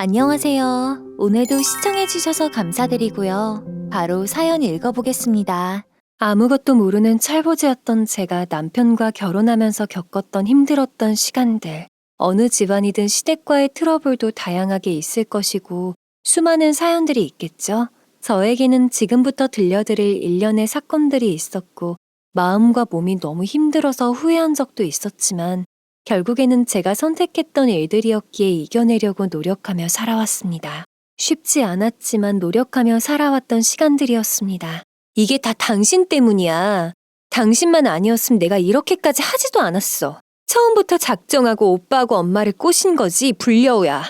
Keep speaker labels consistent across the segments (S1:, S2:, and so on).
S1: 안녕하세요. 오늘도 시청해주셔서 감사드리고요. 바로 사연 읽어보겠습니다. 아무것도 모르는 철부지였던 제가 남편과 결혼하면서 겪었던 힘들었던 시간들. 어느 집안이든 시댁과의 트러블도 다양하게 있을 것이고 수많은 사연들이 있겠죠. 저에게는 지금부터 들려드릴 일련의 사건들이 있었고 마음과 몸이 너무 힘들어서 후회한 적도 있었지만 결국에는 제가 선택했던 일들이었기에 이겨내려고 노력하며 살아왔습니다. 쉽지 않았지만 노력하며 살아왔던 시간들이었습니다. 이게 다 당신 때문이야. 당신만 아니었으면 내가 이렇게까지 하지도 않았어. 처음부터 작정하고 오빠하고 엄마를 꼬신 거지, 불려우야.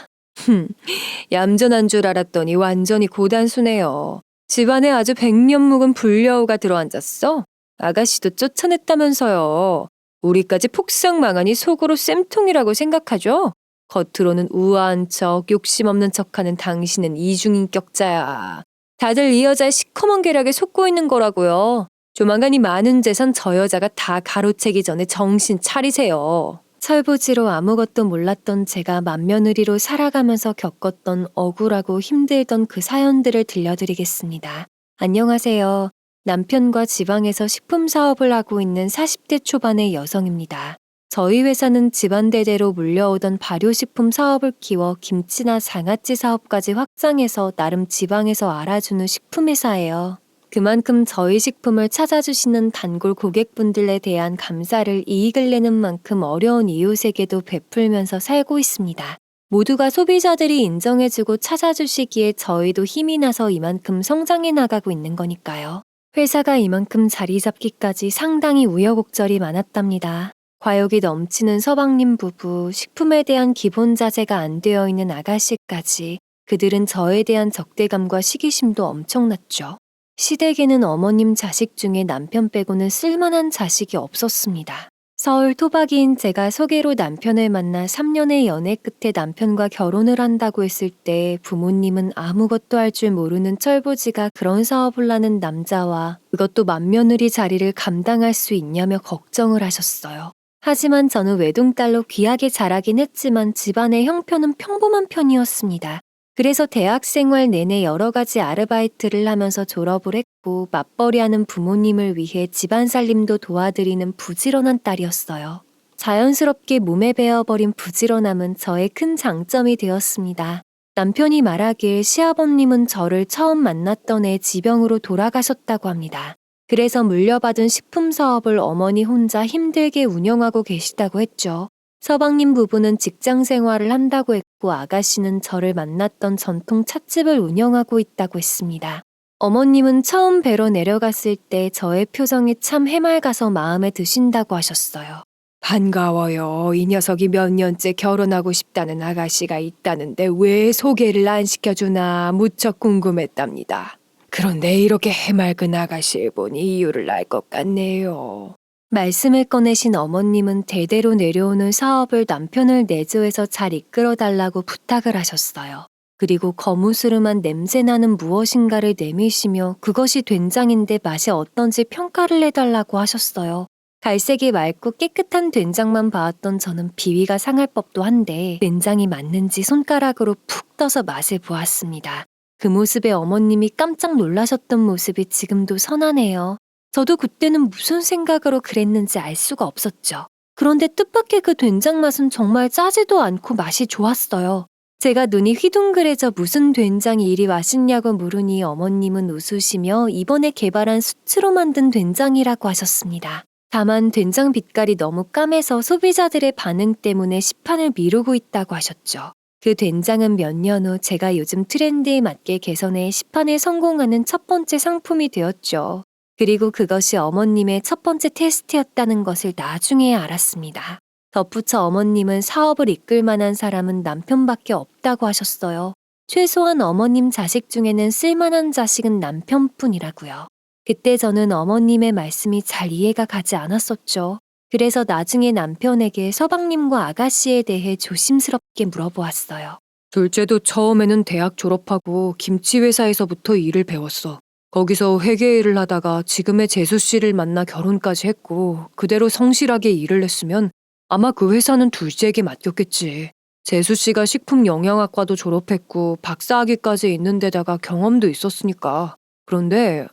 S1: 얌전한 줄 알았더니 완전히 고단수네요. 집안에 아주 백년 묵은 불려우가 들어앉았어? 아가씨도 쫓아냈다면서요. 우리까지 폭삭 망하니 속으로 쌤통이라고 생각하죠? 겉으로는 우아한 척, 욕심 없는 척하는 당신은 이중인격자야. 다들 이 여자의 시커먼 계략에 속고 있는 거라고요. 조만간 이 많은 재산 저 여자가 다 가로채기 전에 정신 차리세요. 철부지로 아무것도 몰랐던 제가 맏며느리로 살아가면서 겪었던 억울하고 힘들던 그 사연들을 들려드리겠습니다. 안녕하세요. 남편과 지방에서 식품 사업을 하고 있는 40대 초반의 여성입니다. 저희 회사는 집안 대대로 물려오던 발효식품 사업을 키워 김치나 장아찌 사업까지 확장해서 나름 지방에서 알아주는 식품회사예요. 그만큼 저희 식품을 찾아주시는 단골 고객분들에 대한 감사를 이익을 내는 만큼 어려운 이웃에게도 베풀면서 살고 있습니다. 모두가 소비자들이 인정해주고 찾아주시기에 저희도 힘이 나서 이만큼 성장해 나가고 있는 거니까요. 회사가 이만큼 자리 잡기까지 상당히 우여곡절이 많았답니다. 과욕이 넘치는 서방님 부부, 식품에 대한 기본 자재가 안 되어 있는 아가씨까지 그들은 저에 대한 적대감과 시기심도 엄청났죠. 시댁에는 어머님 자식 중에 남편 빼고는 쓸만한 자식이 없었습니다. 서울 토박이인 제가 소개로 남편을 만나 3년의 연애 끝에 남편과 결혼을 한다고 했을 때 부모님은 아무것도 할 줄 모르는 철부지가 그런 사업을 하는 남자와 그것도 맏며느리 자리를 감당할 수 있냐며 걱정을 하셨어요. 하지만 저는 외동딸로 귀하게 자라긴 했지만 집안의 형편은 평범한 편이었습니다. 그래서 대학 생활 내내 여러 가지 아르바이트를 하면서 졸업을 했고 맞벌이하는 부모님을 위해 집안 살림도 도와드리는 부지런한 딸이었어요. 자연스럽게 몸에 배어버린 부지런함은 저의 큰 장점이 되었습니다. 남편이 말하길 시아버님은 저를 처음 만났던 해 지병으로 돌아가셨다고 합니다. 그래서 물려받은 식품 사업을 어머니 혼자 힘들게 운영하고 계시다고 했죠. 서방님 부부는 직장 생활을 한다고 했고 아가씨는 저를 만났던 전통 찻집을 운영하고 있다고 했습니다. 어머님은 처음 뵈러 내려갔을 때 저의 표정이 참 해맑아서 마음에 드신다고 하셨어요. 반가워요. 이 녀석이 몇 년째 결혼하고 싶다는 아가씨가 있다는데 왜 소개를 안 시켜주나 무척 궁금했답니다. 그런데 이렇게 해맑은 아가씨를 보니 이유를 알 것 같네요. 말씀을 꺼내신 어머님은 대대로 내려오는 사업을 남편을 내조해서 잘 이끌어달라고 부탁을 하셨어요. 그리고 거무스름한 냄새나는 무엇인가를 내미시며 그것이 된장인데 맛이 어떤지 평가를 해달라고 하셨어요. 갈색이 맑고 깨끗한 된장만 봐왔던 저는 비위가 상할 법도 한데 된장이 맞는지 손가락으로 푹 떠서 맛을 보았습니다. 그 모습에 어머님이 깜짝 놀라셨던 모습이 지금도 선하네요. 저도 그때는 무슨 생각으로 그랬는지 알 수가 없었죠. 그런데 뜻밖의 그 된장 맛은 정말 짜지도 않고 맛이 좋았어요. 제가 눈이 휘둥그레져 무슨 된장이 이리 맛있냐고 물으니 어머님은 웃으시며 이번에 개발한 수치로 만든 된장이라고 하셨습니다. 다만 된장 빛깔이 너무 까매서 소비자들의 반응 때문에 시판을 미루고 있다고 하셨죠. 그 된장은 몇 년 후 제가 요즘 트렌드에 맞게 개선해 시판에 성공하는 첫 번째 상품이 되었죠. 그리고 그것이 어머님의 첫 번째 테스트였다는 것을 나중에 알았습니다. 덧붙여 어머님은 사업을 이끌 만한 사람은 남편밖에 없다고 하셨어요. 최소한 어머님 자식 중에는 쓸만한 자식은 남편뿐이라고요. 그때 저는 어머님의 말씀이 잘 이해가 가지 않았었죠. 그래서 나중에 남편에게 서방님과 아가씨에 대해 조심스럽게 물어보았어요. 둘째도 처음에는 대학 졸업하고 김치회사에서부터 일을 배웠어. 거기서 회계 일을 하다가 지금의 재수 씨를 만나 결혼까지 했고 그대로 성실하게 일을 했으면 아마 그 회사는 둘째에게 맡겼겠지. 재수 씨가 식품영양학과도 졸업했고 박사학위까지 있는 데다가 경험도 있었으니까. 그런데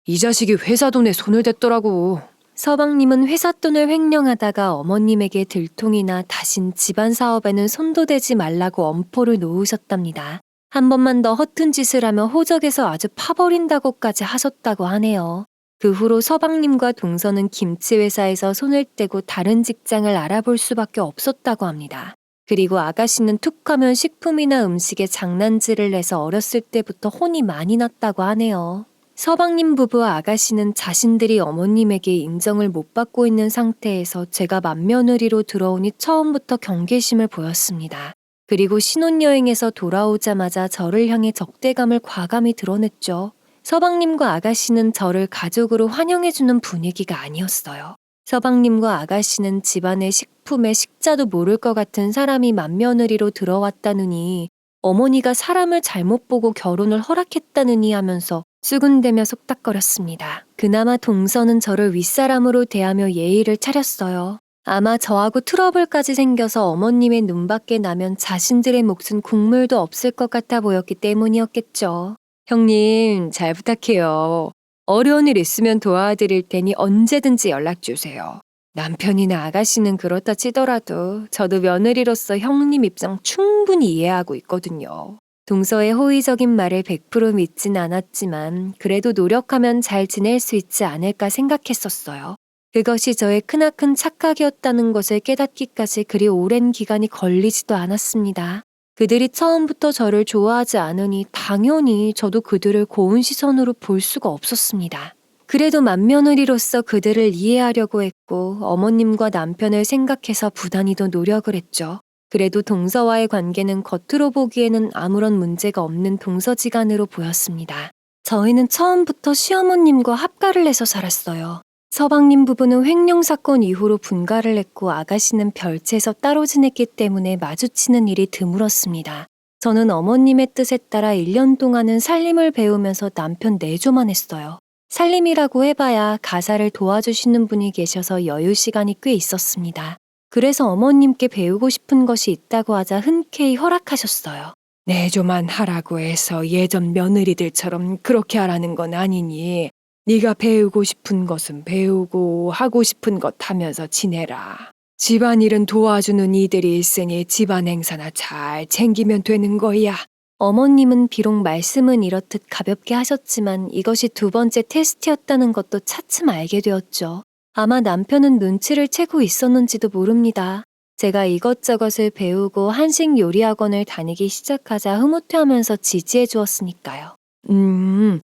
S1: 이 자식이 회사 돈에 손을 댔더라고. 서방님은 회사 돈을 횡령하다가 어머님에게 들통이나 다신 집안 사업에는 손도 대지 말라고 엄포를 놓으셨답니다. 한 번만 더 허튼 짓을 하면 호적에서 아주 파버린다고까지 하셨다고 하네요. 그 후로 서방님과 동서는 김치 회사에서 손을 떼고 다른 직장을 알아볼 수밖에 없었다고 합니다. 그리고 아가씨는 툭하면 식품이나 음식에 장난질을 내서 어렸을 때부터 혼이 많이 났다고 하네요. 서방님 부부와 아가씨는 자신들이 어머님에게 인정을 못 받고 있는 상태에서 제가 맏며느리로 들어오니 처음부터 경계심을 보였습니다. 그리고 신혼여행에서 돌아오자마자 저를 향해 적대감을 과감히 드러냈죠. 서방님과 아가씨는 저를 가족으로 환영해주는 분위기가 아니었어요. 서방님과 아가씨는 집안의 식품에 식자도 모를 것 같은 사람이 맏며느리로 들어왔다느니 어머니가 사람을 잘못 보고 결혼을 허락했다느니 하면서 수군대며 속닥거렸습니다. 그나마 동서는 저를 윗사람으로 대하며 예의를 차렸어요. 아마 저하고 트러블까지 생겨서 어머님의 눈밖에 나면 자신들의 몫은 국물도 없을 것 같아 보였기 때문이었겠죠. 형님, 잘 부탁해요. 어려운 일 있으면 도와드릴 테니 언제든지 연락 주세요. 남편이나 아가씨는 그렇다 치더라도 저도 며느리로서 형님 입장 충분히 이해하고 있거든요. 동서의 호의적인 말을 100% 믿진 않았지만 그래도 노력하면 잘 지낼 수 있지 않을까 생각했었어요. 그것이 저의 크나큰 착각이었다는 것을 깨닫기까지 그리 오랜 기간이 걸리지도 않았습니다. 그들이 처음부터 저를 좋아하지 않으니 당연히 저도 그들을 고운 시선으로 볼 수가 없었습니다. 그래도 맏며느리로서 그들을 이해하려고 했고 어머님과 남편을 생각해서 부단히도 노력을 했죠. 그래도 동서와의 관계는 겉으로 보기에는 아무런 문제가 없는 동서지간으로 보였습니다. 저희는 처음부터 시어머님과 합가를 해서 살았어요. 서방님 부부는 횡령 사건 이후로 분가를 했고 아가씨는 별채에서 따로 지냈기 때문에 마주치는 일이 드물었습니다. 저는 어머님의 뜻에 따라 1년 동안은 살림을 배우면서 남편 내조만 했어요. 살림이라고 해봐야 가사를 도와주시는 분이 계셔서 여유 시간이 꽤 있었습니다. 그래서 어머님께 배우고 싶은 것이 있다고 하자 흔쾌히 허락하셨어요. 내조만 하라고 해서 예전 며느리들처럼 그렇게 하라는 건 아니니 네가 배우고 싶은 것은 배우고 하고 싶은 것 하면서 지내라. 집안일은 도와주는 이들이 있으니 집안 행사나 잘 챙기면 되는 거야. 어머님은 비록 말씀은 이렇듯 가볍게 하셨지만 이것이 두 번째 테스트였다는 것도 차츰 알게 되었죠. 아마 남편은 눈치를 채고 있었는지도 모릅니다. 제가 이것저것을 배우고 한식 요리 학원을 다니기 시작하자 흐뭇해하면서 지지해 주었으니까요.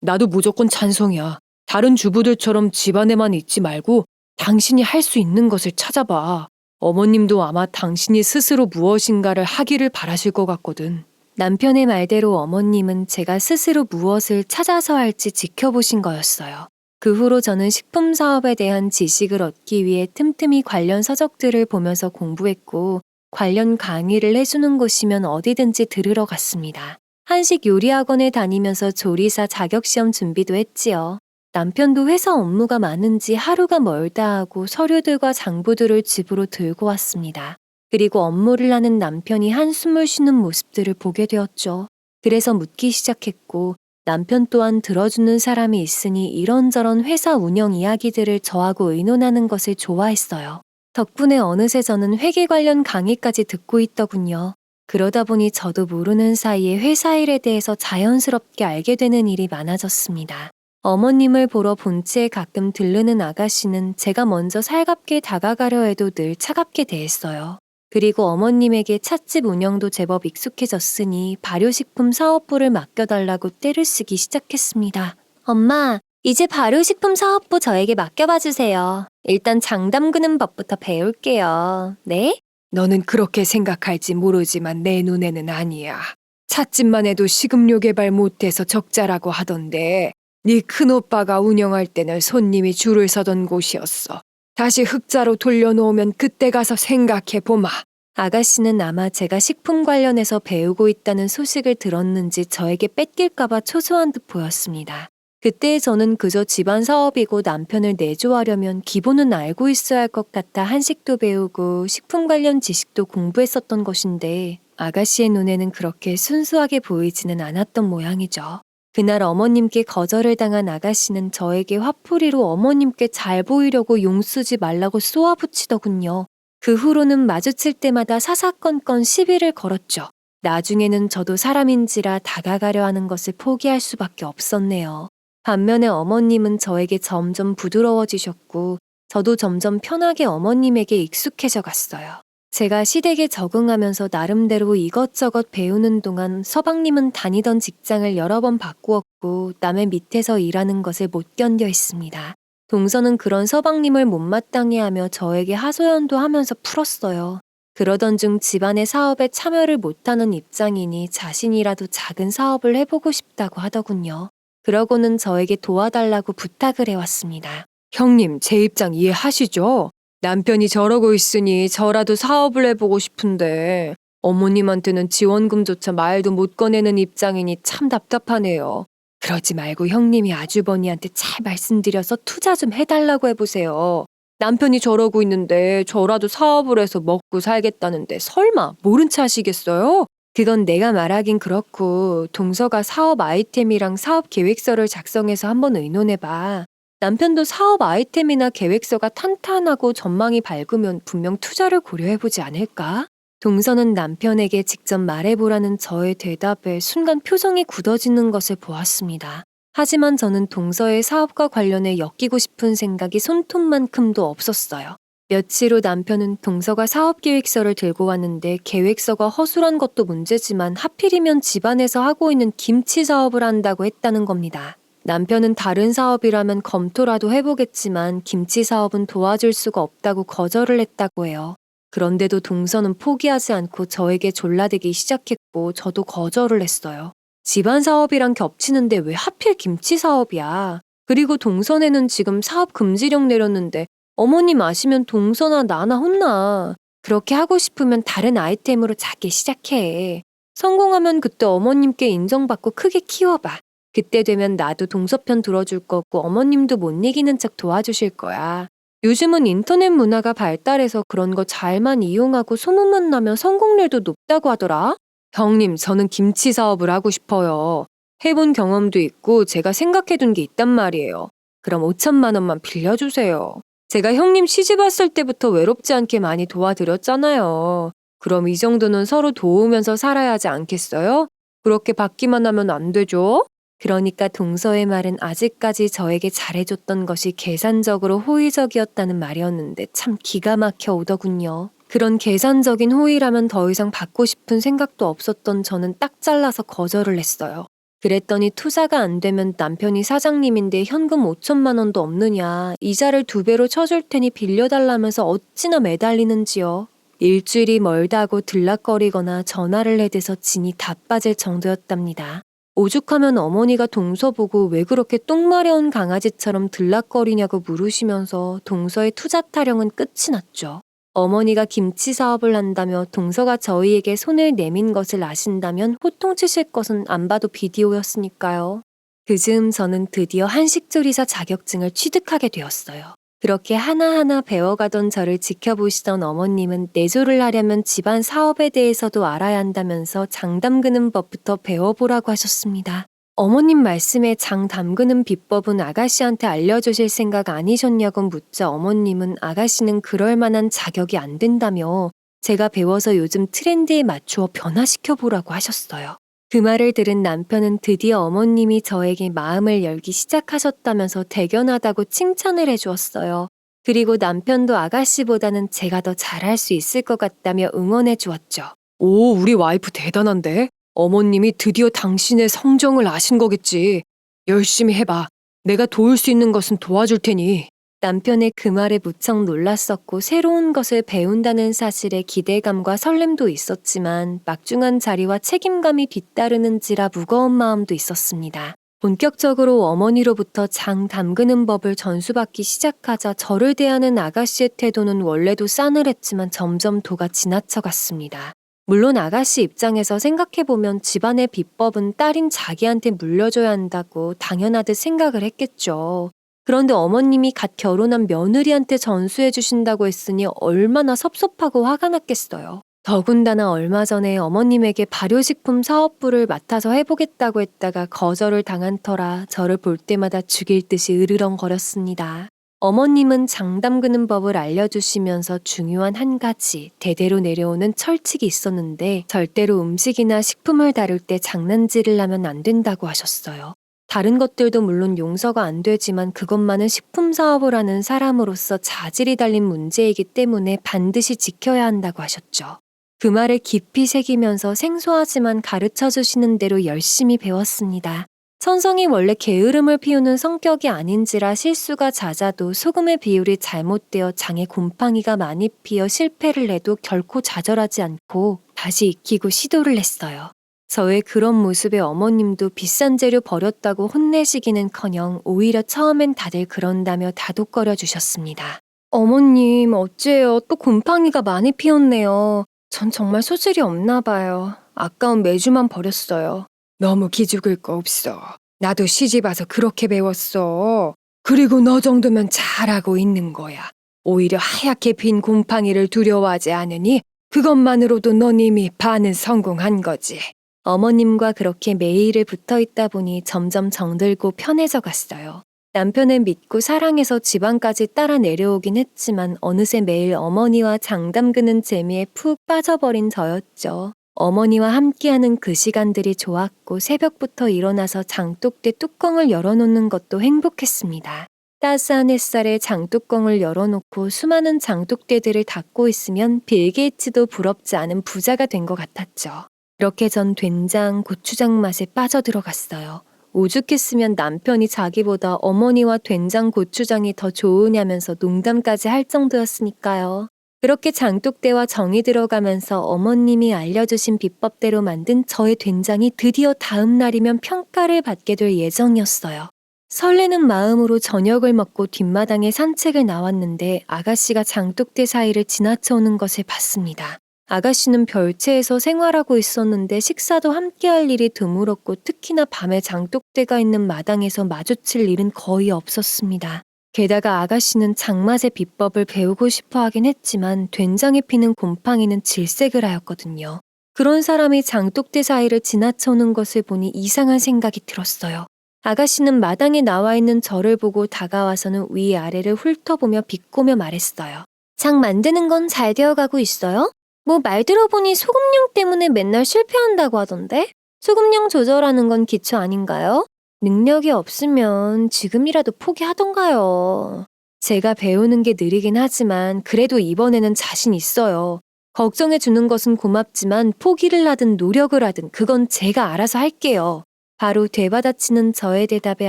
S1: 나도 무조건 찬성이야. 다른 주부들처럼 집안에만 있지 말고 당신이 할 수 있는 것을 찾아봐. 어머님도 아마 당신이 스스로 무엇인가를 하기를 바라실 것 같거든. 남편의 말대로 어머님은 제가 스스로 무엇을 찾아서 할지 지켜보신 거였어요. 그 후로 저는 식품 사업에 대한 지식을 얻기 위해 틈틈이 관련 서적들을 보면서 공부했고 관련 강의를 해주는 곳이면 어디든지 들으러 갔습니다. 한식 요리 학원에 다니면서 조리사 자격시험 준비도 했지요. 남편도 회사 업무가 많은지 하루가 멀다 하고 서류들과 장부들을 집으로 들고 왔습니다. 그리고 업무를 하는 남편이 한숨을 쉬는 모습들을 보게 되었죠. 그래서 묻기 시작했고 남편 또한 들어주는 사람이 있으니 이런저런 회사 운영 이야기들을 저하고 의논하는 것을 좋아했어요. 덕분에 어느새 저는 회계 관련 강의까지 듣고 있더군요. 그러다 보니 저도 모르는 사이에 회사 일에 대해서 자연스럽게 알게 되는 일이 많아졌습니다. 어머님을 보러 본체에 가끔 들르는 아가씨는 제가 먼저 살갑게 다가가려 해도 늘 차갑게 대했어요. 그리고 어머님에게 찻집 운영도 제법 익숙해졌으니 발효식품 사업부를 맡겨달라고 떼를 쓰기 시작했습니다. 엄마, 이제 발효식품 사업부 저에게 맡겨봐 주세요. 일단 장 담그는 법부터 배울게요. 네? 너는 그렇게 생각할지 모르지만 내 눈에는 아니야. 찻집만 해도 식음료 개발 못해서 적자라고 하던데 네 큰오빠가 운영할 때는 손님이 줄을 서던 곳이었어. 다시 흑자로 돌려놓으면 그때 가서 생각해보마. 아가씨는 아마 제가 식품 관련해서 배우고 있다는 소식을 들었는지 저에게 뺏길까봐 초조한 듯 보였습니다. 그때 저는 그저 집안 사업이고 남편을 내조하려면 기본은 알고 있어야 할 것 같아 한식도 배우고 식품 관련 지식도 공부했었던 것인데 아가씨의 눈에는 그렇게 순수하게 보이지는 않았던 모양이죠. 그날 어머님께 거절을 당한 아가씨는 저에게 화풀이로 어머님께 잘 보이려고 용 쓰지 말라고 쏘아붙이더군요. 그 후로는 마주칠 때마다 사사건건 시비를 걸었죠. 나중에는 저도 사람인지라 다가가려 하는 것을 포기할 수밖에 없었네요. 반면에 어머님은 저에게 점점 부드러워지셨고 저도 점점 편하게 어머님에게 익숙해져 갔어요. 제가 시댁에 적응하면서 나름대로 이것저것 배우는 동안 서방님은 다니던 직장을 여러 번 바꾸었고 남의 밑에서 일하는 것을 못 견뎌 했습니다. 동서는 그런 서방님을 못마땅해 하며 저에게 하소연도 하면서 풀었어요. 그러던 중 집안의 사업에 참여를 못하는 입장이니 자신이라도 작은 사업을 해보고 싶다고 하더군요. 그러고는 저에게 도와달라고 부탁을 해왔습니다. 형님, 제 입장 이해하시죠? 남편이 저러고 있으니 저라도 사업을 해보고 싶은데 어머님한테는 지원금조차 말도 못 꺼내는 입장이니 참 답답하네요. 그러지 말고 형님이 아주버니한테 잘 말씀드려서 투자 좀 해달라고 해보세요. 남편이 저러고 있는데 저라도 사업을 해서 먹고 살겠다는데 설마 모른 체 하시겠어요? 그건 내가 말하긴 그렇고 동서가 사업 아이템이랑 사업 계획서를 작성해서 한번 의논해봐. 남편도 사업 아이템이나 계획서가 탄탄하고 전망이 밝으면 분명 투자를 고려해보지 않을까? 동서는 남편에게 직접 말해보라는 저의 대답에 순간 표정이 굳어지는 것을 보았습니다. 하지만 저는 동서의 사업과 관련해 엮이고 싶은 생각이 손톱만큼도 없었어요. 며칠 후 남편은 동서가 사업계획서를 들고 왔는데 계획서가 허술한 것도 문제지만 하필이면 집안에서 하고 있는 김치 사업을 한다고 했다는 겁니다. 남편은 다른 사업이라면 검토라도 해보겠지만 김치 사업은 도와줄 수가 없다고 거절을 했다고 해요. 그런데도 동서는 포기하지 않고 저에게 졸라대기 시작했고 저도 거절을 했어요. 집안 사업이랑 겹치는데 왜 하필 김치 사업이야. 그리고 동선에는 지금 사업 금지령 내렸는데 어머님 아시면 동서나 나나 혼나. 그렇게 하고 싶으면 다른 아이템으로 작게 시작해. 성공하면 그때 어머님께 인정받고 크게 키워봐. 그때 되면 나도 동서 편 들어줄 거고 어머님도 못 이기는 척 도와주실 거야. 요즘은 인터넷 문화가 발달해서 그런 거 잘만 이용하고 소문만 나면 성공률도 높다고 하더라. 형님, 저는 김치 사업을 하고 싶어요. 해본 경험도 있고 제가 생각해둔 게 있단 말이에요. 그럼 5천만 원만 빌려주세요. 제가 형님 시집 왔을 때부터 외롭지 않게 많이 도와드렸잖아요. 그럼 이 정도는 서로 도우면서 살아야 하지 않겠어요? 그렇게 받기만 하면 안 되죠? 그러니까 동서의 말은 아직까지 저에게 잘해줬던 것이 계산적으로 호의적이었다는 말이었는데 참 기가 막혀 오더군요. 그런 계산적인 호의라면 더 이상 받고 싶은 생각도 없었던 저는 딱 잘라서 거절을 했어요. 그랬더니 투자가 안 되면 남편이 사장님인데 현금 5천만 원도 없느냐, 이자를 2배로 쳐줄 테니 빌려달라면서 어찌나 매달리는지요. 일주일이 멀다고 들락거리거나 전화를 해대서 진이 다 빠질 정도였답니다. 오죽하면 어머니가 동서 보고 왜 그렇게 똥마려운 강아지처럼 들락거리냐고 물으시면서 동서의 투자 타령은 끝이 났죠. 어머니가 김치 사업을 한다며 동서가 저희에게 손을 내민 것을 아신다면 호통치실 것은 안 봐도 비디오였으니까요. 그 즈음 저는 드디어 한식조리사 자격증을 취득하게 되었어요. 그렇게 하나하나 배워가던 저를 지켜보시던 어머님은 내조를 하려면 집안 사업에 대해서도 알아야 한다면서 장 담그는 법부터 배워보라고 하셨습니다. 어머님 말씀에 장 담그는 비법은 아가씨한테 알려주실 생각 아니셨냐고 묻자 어머님은 아가씨는 그럴 만한 자격이 안 된다며 제가 배워서 요즘 트렌드에 맞추어 변화시켜보라고 하셨어요. 그 말을 들은 남편은 드디어 어머님이 저에게 마음을 열기 시작하셨다면서 대견하다고 칭찬을 해주었어요. 그리고 남편도 아가씨보다는 제가 더 잘할 수 있을 것 같다며 응원해 주었죠. 오, 우리 와이프 대단한데? 어머님이 드디어 당신의 성정을 아신 거겠지. 열심히 해봐. 내가 도울 수 있는 것은 도와줄 테니. 남편의 그 말에 무척 놀랐었고 새로운 것을 배운다는 사실에 기대감과 설렘도 있었지만 막중한 자리와 책임감이 뒤따르는지라 무거운 마음도 있었습니다. 본격적으로 어머니로부터 장 담그는 법을 전수받기 시작하자 저를 대하는 아가씨의 태도는 원래도 싸늘했지만 점점 도가 지나쳐갔습니다. 물론 아가씨 입장에서 생각해보면 집안의 비법은 딸인 자기한테 물려줘야 한다고 당연하듯 생각을 했겠죠. 그런데 어머님이 갓 결혼한 며느리한테 전수해 주신다고 했으니 얼마나 섭섭하고 화가 났겠어요. 더군다나 얼마 전에 어머님에게 발효식품 사업부를 맡아서 해보겠다고 했다가 거절을 당한 터라 저를 볼 때마다 죽일 듯이 으르렁거렸습니다. 어머님은 장 담그는 법을 알려주시면서 중요한 한 가지, 대대로 내려오는 철칙이 있었는데 절대로 음식이나 식품을 다룰 때 장난질을 하면 안 된다고 하셨어요. 다른 것들도 물론 용서가 안 되지만 그것만은 식품 사업을 하는 사람으로서 자질이 달린 문제이기 때문에 반드시 지켜야 한다고 하셨죠. 그 말을 깊이 새기면서 생소하지만 가르쳐 주시는 대로 열심히 배웠습니다. 천성이 원래 게으름을 피우는 성격이 아닌지라 실수가 잦아도 소금의 비율이 잘못되어 장에 곰팡이가 많이 피어 실패를 해도 결코 좌절하지 않고 다시 익히고 시도를 했어요. 저의 그런 모습에 어머님도 비싼 재료 버렸다고 혼내시기는커녕 오히려 처음엔 다들 그런다며 다독거려 주셨습니다. 어머님 어째요? 또 곰팡이가 많이 피었네요. 전 정말 소질이 없나 봐요. 아까운 메주만 버렸어요. 너무 기죽을 거 없어. 나도 시집 와서 그렇게 배웠어. 그리고 너 정도면 잘하고 있는 거야. 오히려 하얗게 핀 곰팡이를 두려워하지 않으니 그것만으로도 넌 이미 반은 성공한 거지. 어머님과 그렇게 매일을 붙어 있다 보니 점점 정들고 편해져 갔어요. 남편을 믿고 사랑해서 집안까지 따라 내려오긴 했지만 어느새 매일 어머니와 장 담그는 재미에 푹 빠져버린 저였죠. 어머니와 함께하는 그 시간들이 좋았고 새벽부터 일어나서 장독대 뚜껑을 열어놓는 것도 행복했습니다. 따스한 햇살에 장뚜껑을 열어놓고 수많은 장독대들을 닫고 있으면 빌 게이츠도 부럽지 않은 부자가 된 것 같았죠. 그렇게 전 된장, 고추장 맛에 빠져들어갔어요. 오죽했으면 남편이 자기보다 어머니와 된장, 고추장이 더 좋으냐면서 농담까지 할 정도였으니까요. 그렇게 장독대와 정이 들어가면서 어머님이 알려주신 비법대로 만든 저의 된장이 드디어 다음 날이면 평가를 받게 될 예정이었어요. 설레는 마음으로 저녁을 먹고 뒷마당에 산책을 나왔는데 아가씨가 장독대 사이를 지나쳐오는 것을 봤습니다. 아가씨는 별채에서 생활하고 있었는데 식사도 함께할 일이 드물었고 특히나 밤에 장독대가 있는 마당에서 마주칠 일은 거의 없었습니다. 게다가 아가씨는 장맛의 비법을 배우고 싶어 하긴 했지만 된장에 피는 곰팡이는 질색을 하였거든요. 그런 사람이 장독대 사이를 지나쳐오는 것을 보니 이상한 생각이 들었어요. 아가씨는 마당에 나와 있는 저를 보고 다가와서는 위아래를 훑어보며 비꼬며 말했어요. 장 만드는 건 잘 되어가고 있어요? 뭐 말 들어보니 소금량 때문에 맨날 실패한다고 하던데? 소금량 조절하는 건 기초 아닌가요? 능력이 없으면 지금이라도 포기하던가요. 제가 배우는 게 느리긴 하지만 그래도 이번에는 자신 있어요. 걱정해 주는 것은 고맙지만 포기를 하든 노력을 하든 그건 제가 알아서 할게요. 바로 되받아치는 저의 대답에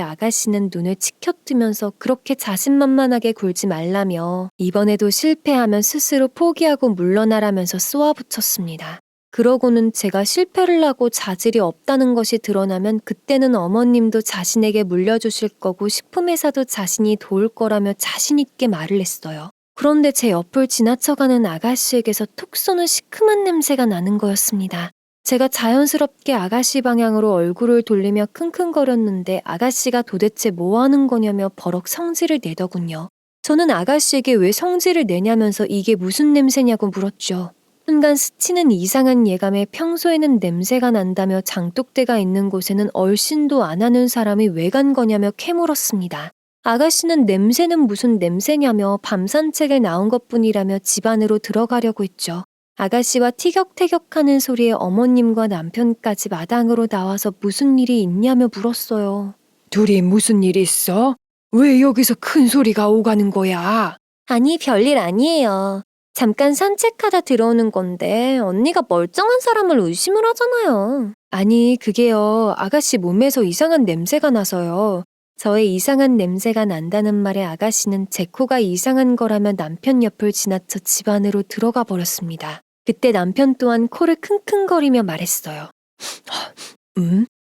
S1: 아가씨는 눈을 치켜뜨면서 그렇게 자신만만하게 굴지 말라며 이번에도 실패하면 스스로 포기하고 물러나라면서 쏘아붙였습니다. 그러고는 제가 실패를 하고 자질이 없다는 것이 드러나면 그때는 어머님도 자신에게 물려주실 거고 식품회사도 자신이 도울 거라며 자신 있게 말을 했어요. 그런데 제 옆을 지나쳐가는 아가씨에게서 톡 쏘는 시큼한 냄새가 나는 거였습니다. 제가 자연스럽게 아가씨 방향으로 얼굴을 돌리며 킁킁거렸는데 아가씨가 도대체 뭐 하는 거냐며 버럭 성질을 내더군요. 저는 아가씨에게 왜 성질을 내냐면서 이게 무슨 냄새냐고 물었죠. 순간 스치는 이상한 예감에 평소에는 냄새가 난다며 장독대가 있는 곳에는 얼씬도 안 하는 사람이 왜 간 거냐며 캐물었습니다. 아가씨는 냄새는 무슨 냄새냐며 밤 산책을 나온 것뿐이라며 집 안으로 들어가려고 했죠. 아가씨와 티격태격하는 소리에 어머님과 남편까지 마당으로 나와서 무슨 일이 있냐며 물었어요. 둘이 무슨 일 있어? 왜 여기서 큰 소리가 오가는 거야? 아니 별일 아니에요. 잠깐 산책하다 들어오는 건데 언니가 멀쩡한 사람을 의심을 하잖아요. 아니 그게요. 아가씨 몸에서 이상한 냄새가 나서요. 저의 이상한 냄새가 난다는 말에 아가씨는 제 코가 이상한 거라며 남편 옆을 지나쳐 집 안으로 들어가 버렸습니다. 그때 남편 또한 코를 킁킁거리며 말했어요.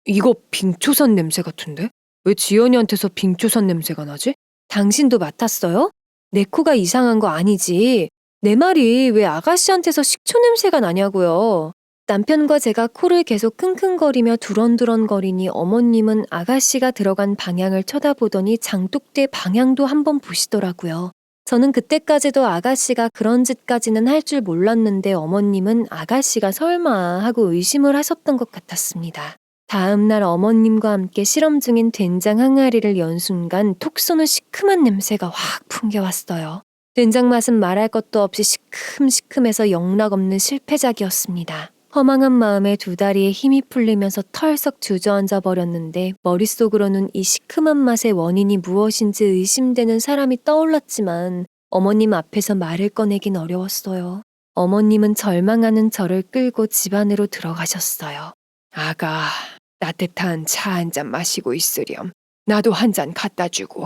S1: 이거 빙초산 냄새 같은데? 왜 지연이한테서 빙초산 냄새가 나지? 당신도 맡았어요? 내 코가 이상한 거 아니지? 내 말이 왜 아가씨한테서 식초 냄새가 나냐고요. 남편과 제가 코를 계속 킁킁거리며 두런두런거리니 어머님은 아가씨가 들어간 방향을 쳐다보더니 장독대 방향도 한번 보시더라고요. 저는 그때까지도 아가씨가 그런 짓까지는 할 줄 몰랐는데 어머님은 아가씨가 설마 하고 의심을 하셨던 것 같았습니다. 다음 날 어머님과 함께 실험 중인 된장 항아리를 연 순간 톡 쏘는 시큼한 냄새가 확 풍겨왔어요. 된장 맛은 말할 것도 없이 시큼시큼해서 영락없는 실패작이었습니다. 허망한 마음에 두 다리에 힘이 풀리면서 털썩 주저앉아 버렸는데 머릿속으로는 이 시큼한 맛의 원인이 무엇인지 의심되는 사람이 떠올랐지만 어머님 앞에서 말을 꺼내긴 어려웠어요. 어머님은 절망하는 저를 끌고 집 안으로 들어가셨어요.
S2: 아가, 따뜻한 차 한 잔 마시고 있으렴. 나도 한 잔 갖다 주고.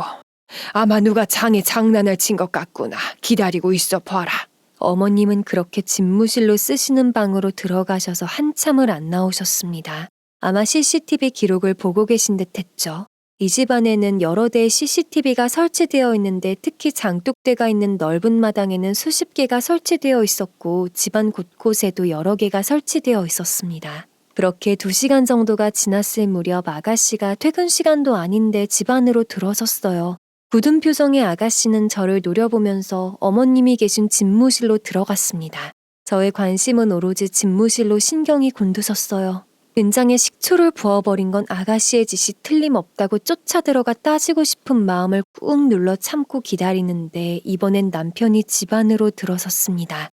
S2: 아마 누가 장에 장난을 친 것 같구나. 기다리고 있어 봐라.
S1: 어머님은 그렇게 집무실로 쓰시는 방으로 들어가셔서 한참을 안 나오셨습니다. 아마 CCTV 기록을 보고 계신 듯 했죠. 이 집안에는 여러 대의 CCTV가 설치되어 있는데 특히 장독대가 있는 넓은 마당에는 수십 개가 설치되어 있었고 집안 곳곳에도 여러 개가 설치되어 있었습니다. 그렇게 2시간 정도가 지났을 무렵 아가씨가 퇴근 시간도 아닌데 집 안으로 들어섰어요. 굳은 표정의 아가씨는 저를 노려보면서 어머님이 계신 집무실로 들어갔습니다. 저의 관심은 오로지 집무실로 신경이 곤두섰어요. 된장에 식초를 부어버린 건 아가씨의 짓이 틀림없다고 쫓아 들어가 따지고 싶은 마음을 꾹 눌러 참고 기다리는데 이번엔 남편이 집 안으로 들어섰습니다.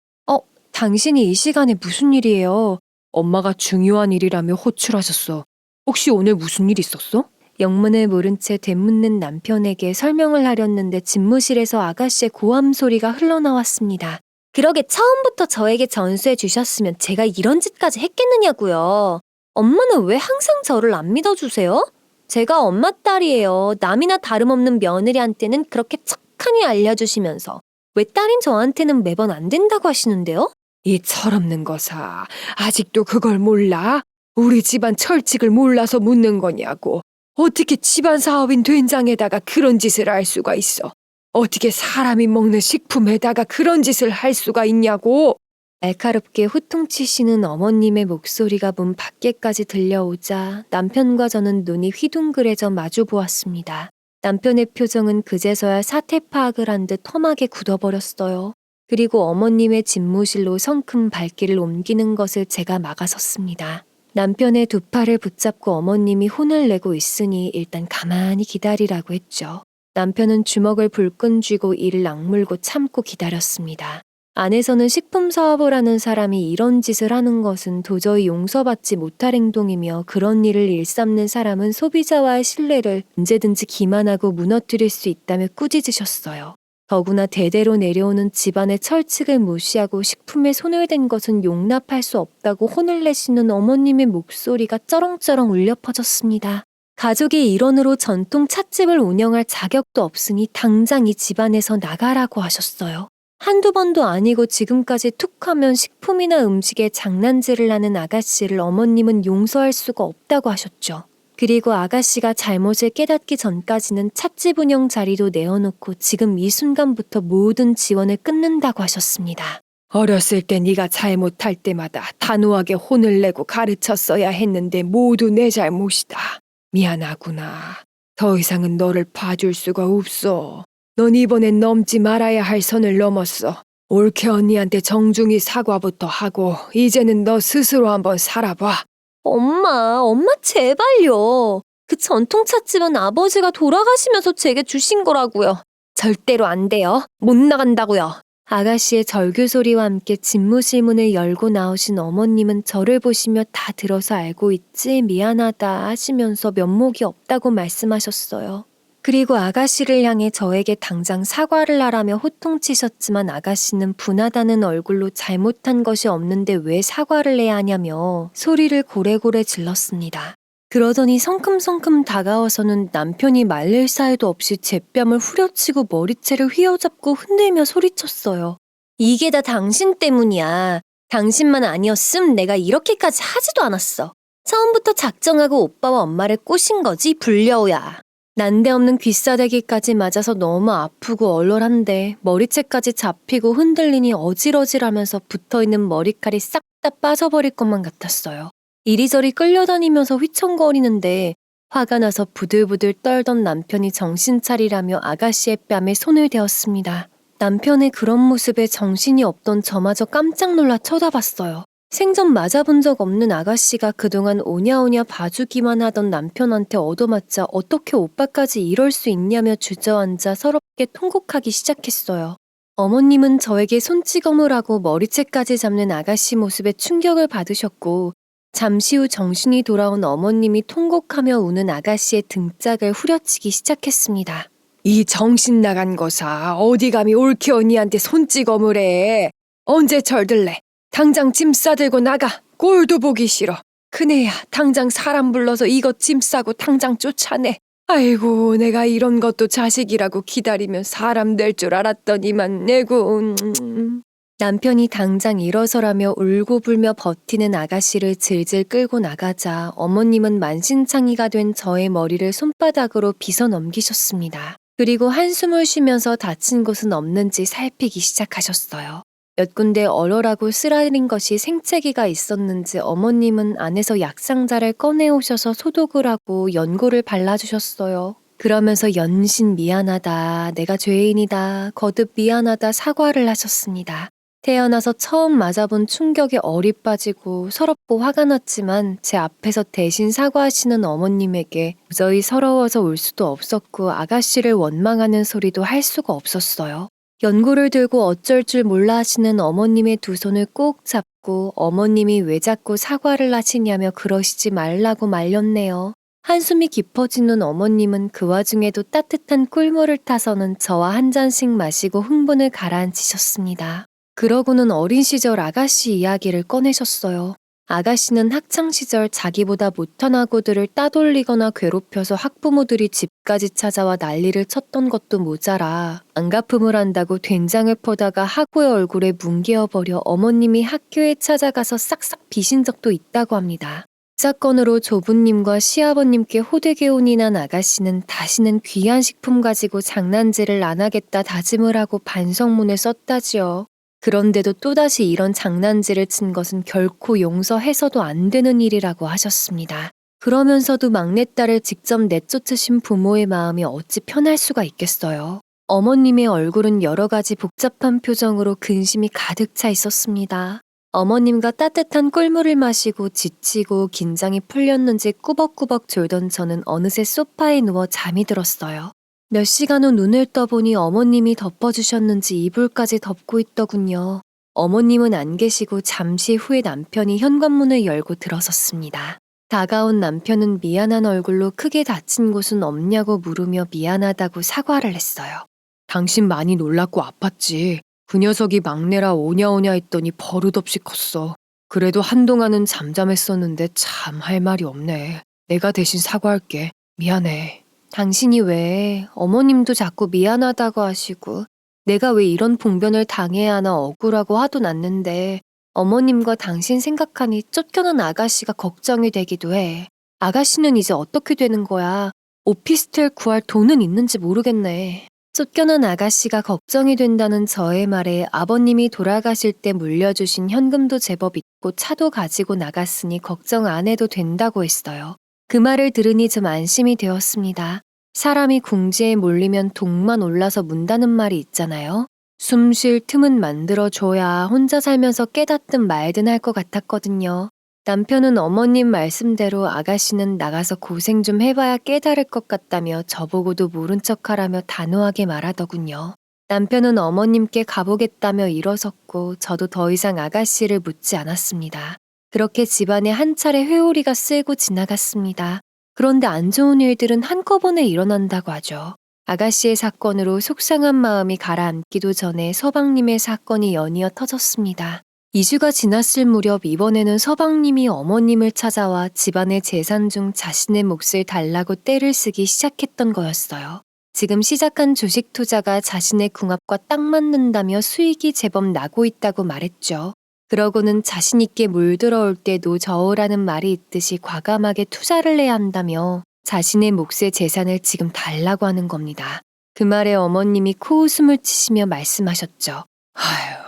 S1: 당신이 이 시간에 무슨 일이에요?
S2: 엄마가 중요한 일이라며 호출하셨어. 혹시 오늘 무슨 일 있었어?
S1: 영문을 모른 채 되묻는 남편에게 설명을 하렸는데 집무실에서 아가씨의 고함 소리가 흘러나왔습니다. 그러게 처음부터 저에게 전수해 주셨으면 제가 이런 짓까지 했겠느냐고요. 엄마는 왜 항상 저를 안 믿어주세요? 제가 엄마 딸이에요. 남이나 다름없는 며느리한테는 그렇게 착하니 알려주시면서 왜 딸인 저한테는 매번 안 된다고 하시는데요?
S2: 이 철없는 거사. 아직도 그걸 몰라? 우리 집안 철칙을 몰라서 묻는 거냐고. 어떻게 집안 사업인 된장에다가 그런 짓을 할 수가 있어? 어떻게 사람이 먹는 식품에다가 그런 짓을 할 수가 있냐고?
S1: 날카롭게 호통치시는 어머님의 목소리가 문 밖에까지 들려오자 남편과 저는 눈이 휘둥그레져 마주 보았습니다. 남편의 표정은 그제서야 사태 파악을 한 듯 험하게 굳어버렸어요. 그리고 어머님의 집무실로 성큼 발길을 옮기는 것을 제가 막아섰습니다. 남편의 두 팔을 붙잡고 어머님이 혼을 내고 있으니 일단 가만히 기다리라고 했죠. 남편은 주먹을 불끈 쥐고 이를 악물고 참고 기다렸습니다. 안에서는 식품 사업을 하는 사람이 이런 짓을 하는 것은 도저히 용서받지 못할 행동이며 그런 일을 일삼는 사람은 소비자와의 신뢰를 언제든지 기만하고 무너뜨릴 수 있다며 꾸짖으셨어요. 더구나 대대로 내려오는 집안의 철칙을 무시하고 식품에 손을 댄 것은 용납할 수 없다고 혼을 내시는 어머님의 목소리가 쩌렁쩌렁 울려 퍼졌습니다. 가족의 일원으로 전통 찻집을 운영할 자격도 없으니 당장 이 집안에서 나가라고 하셨어요. 한두 번도 아니고 지금까지 툭하면 식품이나 음식에 장난질을 하는 아가씨를 어머님은 용서할 수가 없다고 하셨죠. 그리고 아가씨가 잘못을 깨닫기 전까지는 찻집 운영 자리도 내어놓고 지금 이 순간부터 모든 지원을 끊는다고 하셨습니다.
S2: 어렸을 때 네가 잘못할 때마다 단호하게 혼을 내고 가르쳤어야 했는데 모두 내 잘못이다. 미안하구나. 더 이상은 너를 봐줄 수가 없어. 넌 이번엔 넘지 말아야 할 선을 넘었어. 올케 언니한테 정중히 사과부터 하고 이제는 너 스스로 한번 살아봐.
S1: 엄마 제발요. 그 전통 찻집은 아버지가 돌아가시면서 제게 주신 거라고요. 절대로 안 돼요. 못 나간다고요. 아가씨의 절규 소리와 함께 집무실 문을 열고 나오신 어머님은 저를 보시며 다 들어서 알고 있지 미안하다 하시면서 면목이 없다고 말씀하셨어요. 그리고 아가씨를 향해 저에게 당장 사과를 하라며 호통치셨지만 아가씨는 분하다는 얼굴로 잘못한 것이 없는데 왜 사과를 해야 하냐며 소리를 고래고래 질렀습니다. 그러더니 성큼성큼 다가와서는 남편이 말릴 사이도 없이 제 뺨을 후려치고 머리채를 휘어잡고 흔들며 소리쳤어요. 이게 다 당신 때문이야. 당신만 아니었음 내가 이렇게까지 하지도 않았어. 처음부터 작정하고 오빠와 엄마를 꼬신 거지 불려우야. 난데없는 귀싸대기까지 맞아서 너무 아프고 얼얼한데 머리채까지 잡히고 흔들리니 어질어질하면서 붙어있는 머리칼이 싹 다 빠져버릴 것만 같았어요. 이리저리 끌려다니면서 휘청거리는데 화가 나서 부들부들 떨던 남편이 정신 차리라며 아가씨의 뺨에 손을 대었습니다. 남편의 그런 모습에 정신이 없던 저마저 깜짝 놀라 쳐다봤어요. 생전 맞아본 적 없는 아가씨가 그동안 오냐오냐 봐주기만 하던 남편한테 얻어맞자 어떻게 오빠까지 이럴 수 있냐며 주저앉아 서럽게 통곡하기 시작했어요. 어머님은 저에게 손찌검을 하고 머리채까지 잡는 아가씨 모습에 충격을 받으셨고 잠시 후 정신이 돌아온 어머님이 통곡하며 우는 아가씨의 등짝을 후려치기 시작했습니다.
S2: 이 정신 나간 거사 어디 감히 옳게 언니한테 손찌검을 해. 언제 철들래? 당장 짐 싸들고 나가. 꼴도 보기 싫어. 큰애야 당장 사람 불러서 이것 짐 싸고 당장 쫓아내. 아이고 내가 이런 것도 자식이라고 기다리면 사람 될 줄 알았더니만 내고
S1: 남편이 당장 일어서라며 울고불며 버티는 아가씨를 질질 끌고 나가자 어머님은 만신창이가 된 저의 머리를 손바닥으로 빗어 넘기셨습니다. 그리고 한숨을 쉬면서 다친 곳은 없는지 살피기 시작하셨어요. 몇 군데 얼얼하고 쓰라린 것이 생채기가 있었는지 어머님은 안에서 약상자를 꺼내오셔서 소독을 하고 연고를 발라주셨어요. 그러면서 연신 미안하다, 내가 죄인이다, 거듭 미안하다 사과를 하셨습니다. 태어나서 처음 맞아본 충격에 얼이 빠지고 서럽고 화가 났지만 제 앞에서 대신 사과하시는 어머님에게 도저히 서러워서 울 수도 없었고 아가씨를 원망하는 소리도 할 수가 없었어요. 연고를 들고 어쩔 줄 몰라 하시는 어머님의 두 손을 꼭 잡고 어머님이 왜 자꾸 사과를 하시냐며 그러시지 말라고 말렸네요. 한숨이 깊어지는 어머님은 그 와중에도 따뜻한 꿀물을 타서는 저와 한 잔씩 마시고 흥분을 가라앉히셨습니다. 그러고는 어린 시절 아가씨 이야기를 꺼내셨어요. 아가씨는 학창시절 자기보다 못한 아구들을 따돌리거나 괴롭혀서 학부모들이 집까지 찾아와 난리를 쳤던 것도 모자라 안갚음을 한다고 된장을 퍼다가 학우의 얼굴에 뭉개어버려 어머님이 학교에 찾아가서 싹싹 비신 적도 있다고 합니다. 이 사건으로 조부님과 시아버님께 호되게온이 난 아가씨는 다시는 귀한 식품 가지고 장난질을 안 하겠다 다짐을 하고 반성문을 썼다지요. 그런데도 또다시 이런 장난질을 친 것은 결코 용서해서도 안 되는 일이라고 하셨습니다. 그러면서도 막내딸을 직접 내쫓으신 부모의 마음이 어찌 편할 수가 있겠어요. 어머님의 얼굴은 여러 가지 복잡한 표정으로 근심이 가득 차 있었습니다. 어머님과 따뜻한 꿀물을 마시고 지치고 긴장이 풀렸는지 꾸벅꾸벅 졸던 저는 어느새 소파에 누워 잠이 들었어요. 몇 시간 후 눈을 떠보니 어머님이 덮어주셨는지 이불까지 덮고 있더군요. 어머님은 안 계시고 잠시 후에 남편이 현관문을 열고 들어섰습니다. 다가온 남편은 미안한 얼굴로 크게 다친 곳은 없냐고 물으며 미안하다고 사과를 했어요.
S2: 당신 많이 놀랐고 아팠지. 그 녀석이 막내라 오냐오냐 했더니 버릇없이 컸어. 그래도 한동안은 잠잠했었는데 참 할 말이 없네. 내가 대신 사과할게. 미안해.
S1: 당신이 왜 어머님도 자꾸 미안하다고 하시고 내가 왜 이런 봉변을 당해야 하나 억울하고 화도 났는데 어머님과 당신 생각하니 쫓겨난 아가씨가 걱정이 되기도 해. 아가씨는 이제 어떻게 되는 거야? 오피스텔 구할 돈은 있는지 모르겠네. 쫓겨난 아가씨가 걱정이 된다는 저의 말에 아버님이 돌아가실 때 물려주신 현금도 제법 있고 차도 가지고 나갔으니 걱정 안 해도 된다고 했어요. 그 말을 들으니 좀 안심이 되었습니다. 사람이 궁지에 몰리면 독만 올라서 문다는 말이 있잖아요. 숨 쉴 틈은 만들어줘야 혼자 살면서 깨닫든 말든 할 것 같았거든요. 남편은 어머님 말씀대로 아가씨는 나가서 고생 좀 해봐야 깨달을 것 같다며 저보고도 모른 척하라며 단호하게 말하더군요. 남편은 어머님께 가보겠다며 일어섰고 저도 더 이상 아가씨를 묻지 않았습니다. 그렇게 집안에 한 차례 회오리가 쓰고 지나갔습니다. 그런데 안 좋은 일들은 한꺼번에 일어난다고 하죠. 아가씨의 사건으로 속상한 마음이 가라앉기도 전에 서방님의 사건이 연이어 터졌습니다. 2주가 지났을 무렵 이번에는 서방님이 어머님을 찾아와 집안의 재산 중 자신의 몫을 달라고 떼를 쓰기 시작했던 거였어요. 지금 시작한 주식 투자가 자신의 궁합과 딱 맞는다며 수익이 제법 나고 있다고 말했죠. 그러고는 자신 있게 물들어올 때도 저으라는 말이 있듯이 과감하게 투자를 해야 한다며 자신의 몫의 재산을 지금 달라고 하는 겁니다. 그 말에 어머님이 코웃음을 치시며 말씀하셨죠.
S2: 아휴,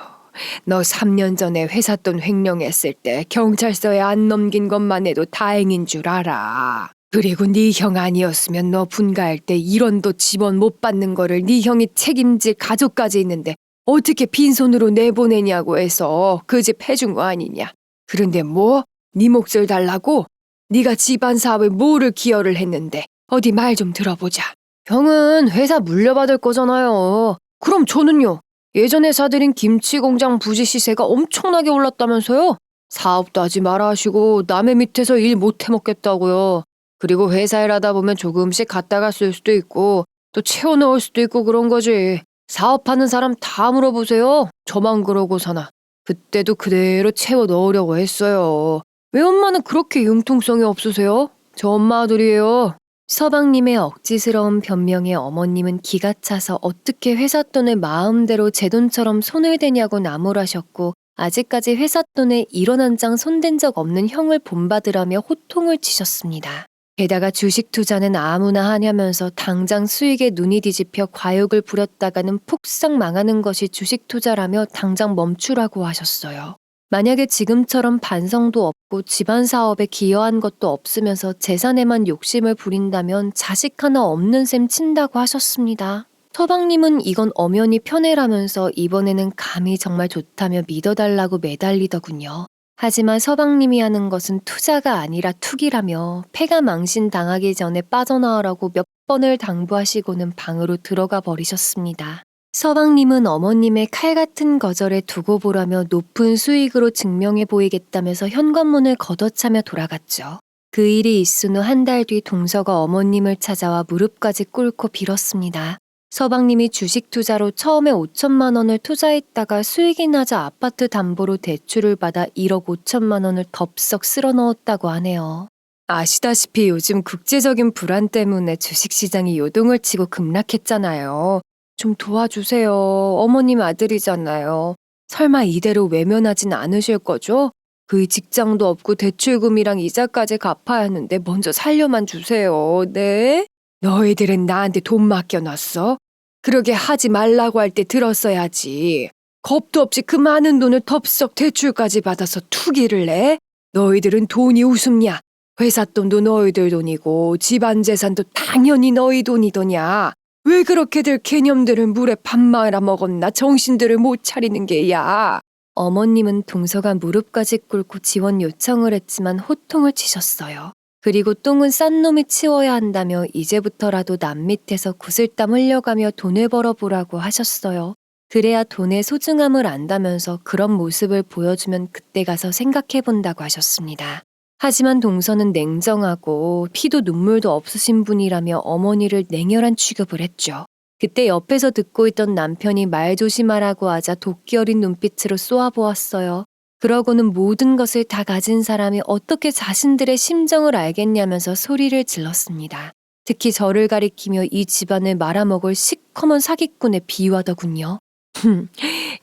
S2: 너 3년 전에 회사 돈 횡령했을 때 경찰서에 안 넘긴 것만 해도 다행인 줄 알아. 그리고 네 형 아니었으면 너 분가할 때 1원도 지원 못 받는 거를 네 형이 책임질 가족까지 있는데 어떻게 빈손으로 내보내냐고 해서 그 집 해준 거 아니냐. 그런데 뭐? 네 몫을 달라고? 네가 집안 사업에 뭐를 기여를 했는데 어디 말 좀 들어보자. 형은 회사 물려받을 거잖아요. 그럼 저는요? 예전에 사들인 김치 공장 부지 시세가 엄청나게 올랐다면서요? 사업도 하지 마라 하시고 남의 밑에서 일 못 해먹겠다고요. 그리고 회사 일하다 보면 조금씩 갖다가 쓸 수도 있고 또 채워 넣을 수도 있고 그런 거지. 사업하는 사람 다 물어보세요. 저만 그러고 사나. 그때도 그대로 채워 넣으려고 했어요. 왜 엄마는 그렇게 융통성이 없으세요? 저 엄마 아들이에요.
S1: 서방님의 억지스러운 변명에 어머님은 기가 차서 어떻게 회사 돈을 마음대로 제 돈처럼 손을 대냐고 나무라셨고 아직까지 회사 돈에 1원 한 장 손댄 적 없는 형을 본받으라며 호통을 치셨습니다. 게다가 주식 투자는 아무나 하냐면서 당장 수익에 눈이 뒤집혀 과욕을 부렸다가는 폭삭 망하는 것이 주식 투자라며 당장 멈추라고 하셨어요. 만약에 지금처럼 반성도 없고 집안 사업에 기여한 것도 없으면서 재산에만 욕심을 부린다면 자식 하나 없는 셈 친다고 하셨습니다. 서방님은 이건 엄연히 편애라면서 이번에는 감이 정말 좋다며 믿어달라고 매달리더군요. 하지만 서방님이 하는 것은 투자가 아니라 투기라며 패가 망신당하기 전에 빠져나오라고 몇 번을 당부하시고는 방으로 들어가 버리셨습니다. 서방님은 어머님의 칼 같은 거절에 두고 보라며 높은 수익으로 증명해 보이겠다면서 현관문을 걷어차며 돌아갔죠. 그 일이 있은 후 한 달 뒤 동서가 어머님을 찾아와 무릎까지 꿇고 빌었습니다. 서방님이 주식 투자로 처음에 5천만 원을 투자했다가 수익이 나자 아파트 담보로 대출을 받아 1억 5천만 원을 덥석 쓸어 넣었다고 하네요.
S2: 아시다시피 요즘 국제적인 불안 때문에 주식시장이 요동을 치고 급락했잖아요. 좀 도와주세요. 어머님 아들이잖아요. 설마 이대로 외면하진 않으실 거죠? 그 직장도 없고 대출금이랑 이자까지 갚아야 하는데 먼저 살려만 주세요. 네? 너희들은 나한테 돈 맡겨놨어? 그러게 하지 말라고 할 때 들었어야지. 겁도 없이 그 많은 돈을 덥석 대출까지 받아서 투기를 내? 너희들은 돈이 우습냐? 회사 돈도 너희들 돈이고 집안 재산도 당연히 너희 돈이더냐? 왜 그렇게들 개념들을 물에 밥 말아 먹었나 정신들을 못 차리는 게야.
S1: 어머님은 동서가 무릎까지 꿇고 지원 요청을 했지만 호통을 치셨어요. 그리고 똥은 싼 놈이 치워야 한다며 이제부터라도 남 밑에서 구슬땀 흘려가며 돈을 벌어보라고 하셨어요. 그래야 돈의 소중함을 안다면서 그런 모습을 보여주면 그때 가서 생각해본다고 하셨습니다. 하지만 동서는 냉정하고 피도 눈물도 없으신 분이라며 어머니를 냉혈한 취급을 했죠. 그때 옆에서 듣고 있던 남편이 말 조심하라고 하자 도끼 어린 눈빛으로 쏘아보았어요. 그러고는 모든 것을 다 가진 사람이 어떻게 자신들의 심정을 알겠냐면서 소리를 질렀습니다. 특히 저를 가리키며 이 집안을 말아먹을 시커먼 사기꾼에 비유하더군요.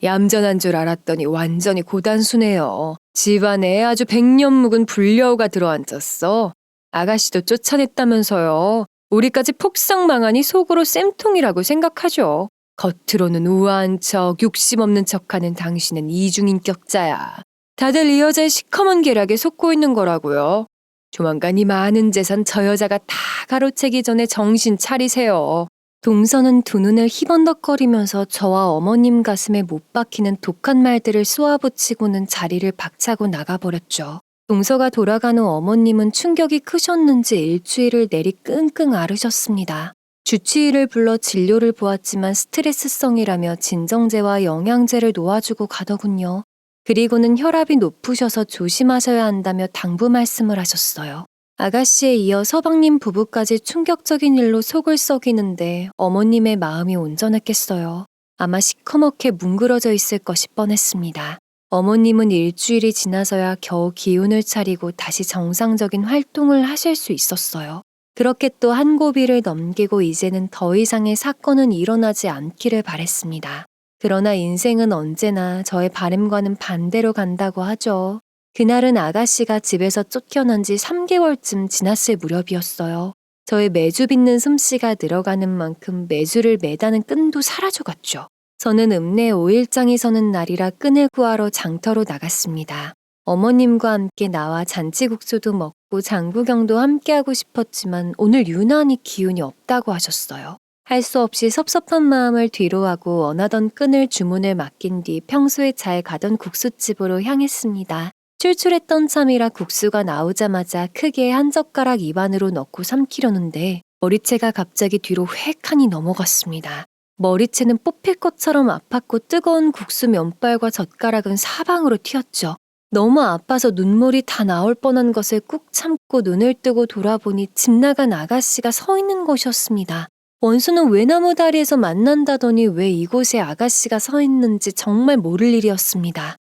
S2: 얌전한 줄 알았더니 완전히 고단수네요. 집안에 아주 100년 묵은 불려우가 들어앉았어. 아가씨도 쫓아냈다면서요. 우리까지 폭삭 망하니 속으로 쌤통이라고 생각하죠. 겉으로는 우아한 척, 욕심 없는 척하는 당신은 이중인격자야. 다들 이 여자의 시커먼 계략에 속고 있는 거라고요. 조만간 이 많은 재산 저 여자가 다 가로채기 전에 정신 차리세요.
S1: 동서는 두 눈을 희번덕거리면서 저와 어머님 가슴에 못 박히는 독한 말들을 쏘아붙이고는 자리를 박차고 나가버렸죠. 동서가 돌아간 후 어머님은 충격이 크셨는지 일주일을 내리 끙끙 앓으셨습니다. 주치의를 불러 진료를 보았지만 스트레스성이라며 진정제와 영양제를 놓아주고 가더군요. 그리고는 혈압이 높으셔서 조심하셔야 한다며 당부 말씀을 하셨어요. 아가씨에 이어 서방님 부부까지 충격적인 일로 속을 썩이는데 어머님의 마음이 온전했겠어요. 아마 시커멓게 뭉그러져 있을 것이 뻔했습니다. 어머님은 일주일이 지나서야 겨우 기운을 차리고 다시 정상적인 활동을 하실 수 있었어요. 그렇게 또 한 고비를 넘기고 이제는 더 이상의 사건은 일어나지 않기를 바랬습니다. 그러나 인생은 언제나 저의 바람과는 반대로 간다고 하죠. 그날은 아가씨가 집에서 쫓겨난 지 3개월쯤 지났을 무렵이었어요. 저의 매주 빚는 솜씨가 늘어가는 만큼 매주를 매다는 끈도 사라져갔죠. 저는 읍내 5일장이 서는 날이라 끈을 구하러 장터로 나갔습니다. 어머님과 함께 나와 잔치국수도 먹고 장구경도 함께하고 싶었지만 오늘 유난히 기운이 없다고 하셨어요. 할 수 없이 섭섭한 마음을 뒤로하고 원하던 끈을 주문을 맡긴 뒤 평소에 잘 가던 국수집으로 향했습니다. 출출했던 참이라 국수가 나오자마자 크게 한 젓가락 입안으로 넣고 삼키려는데 머리채가 갑자기 뒤로 획하니 넘어갔습니다. 머리채는 뽑힐 것처럼 아팠고 뜨거운 국수 면발과 젓가락은 사방으로 튀었죠. 너무 아파서 눈물이 다 나올 뻔한 것을 꾹 참고 눈을 뜨고 돌아보니 집 나간 아가씨가 서 있는 곳이었습니다. 원수는 외나무 다리에서 만난다더니 왜 이곳에 아가씨가 서 있는지 정말 모를 일이었습니다.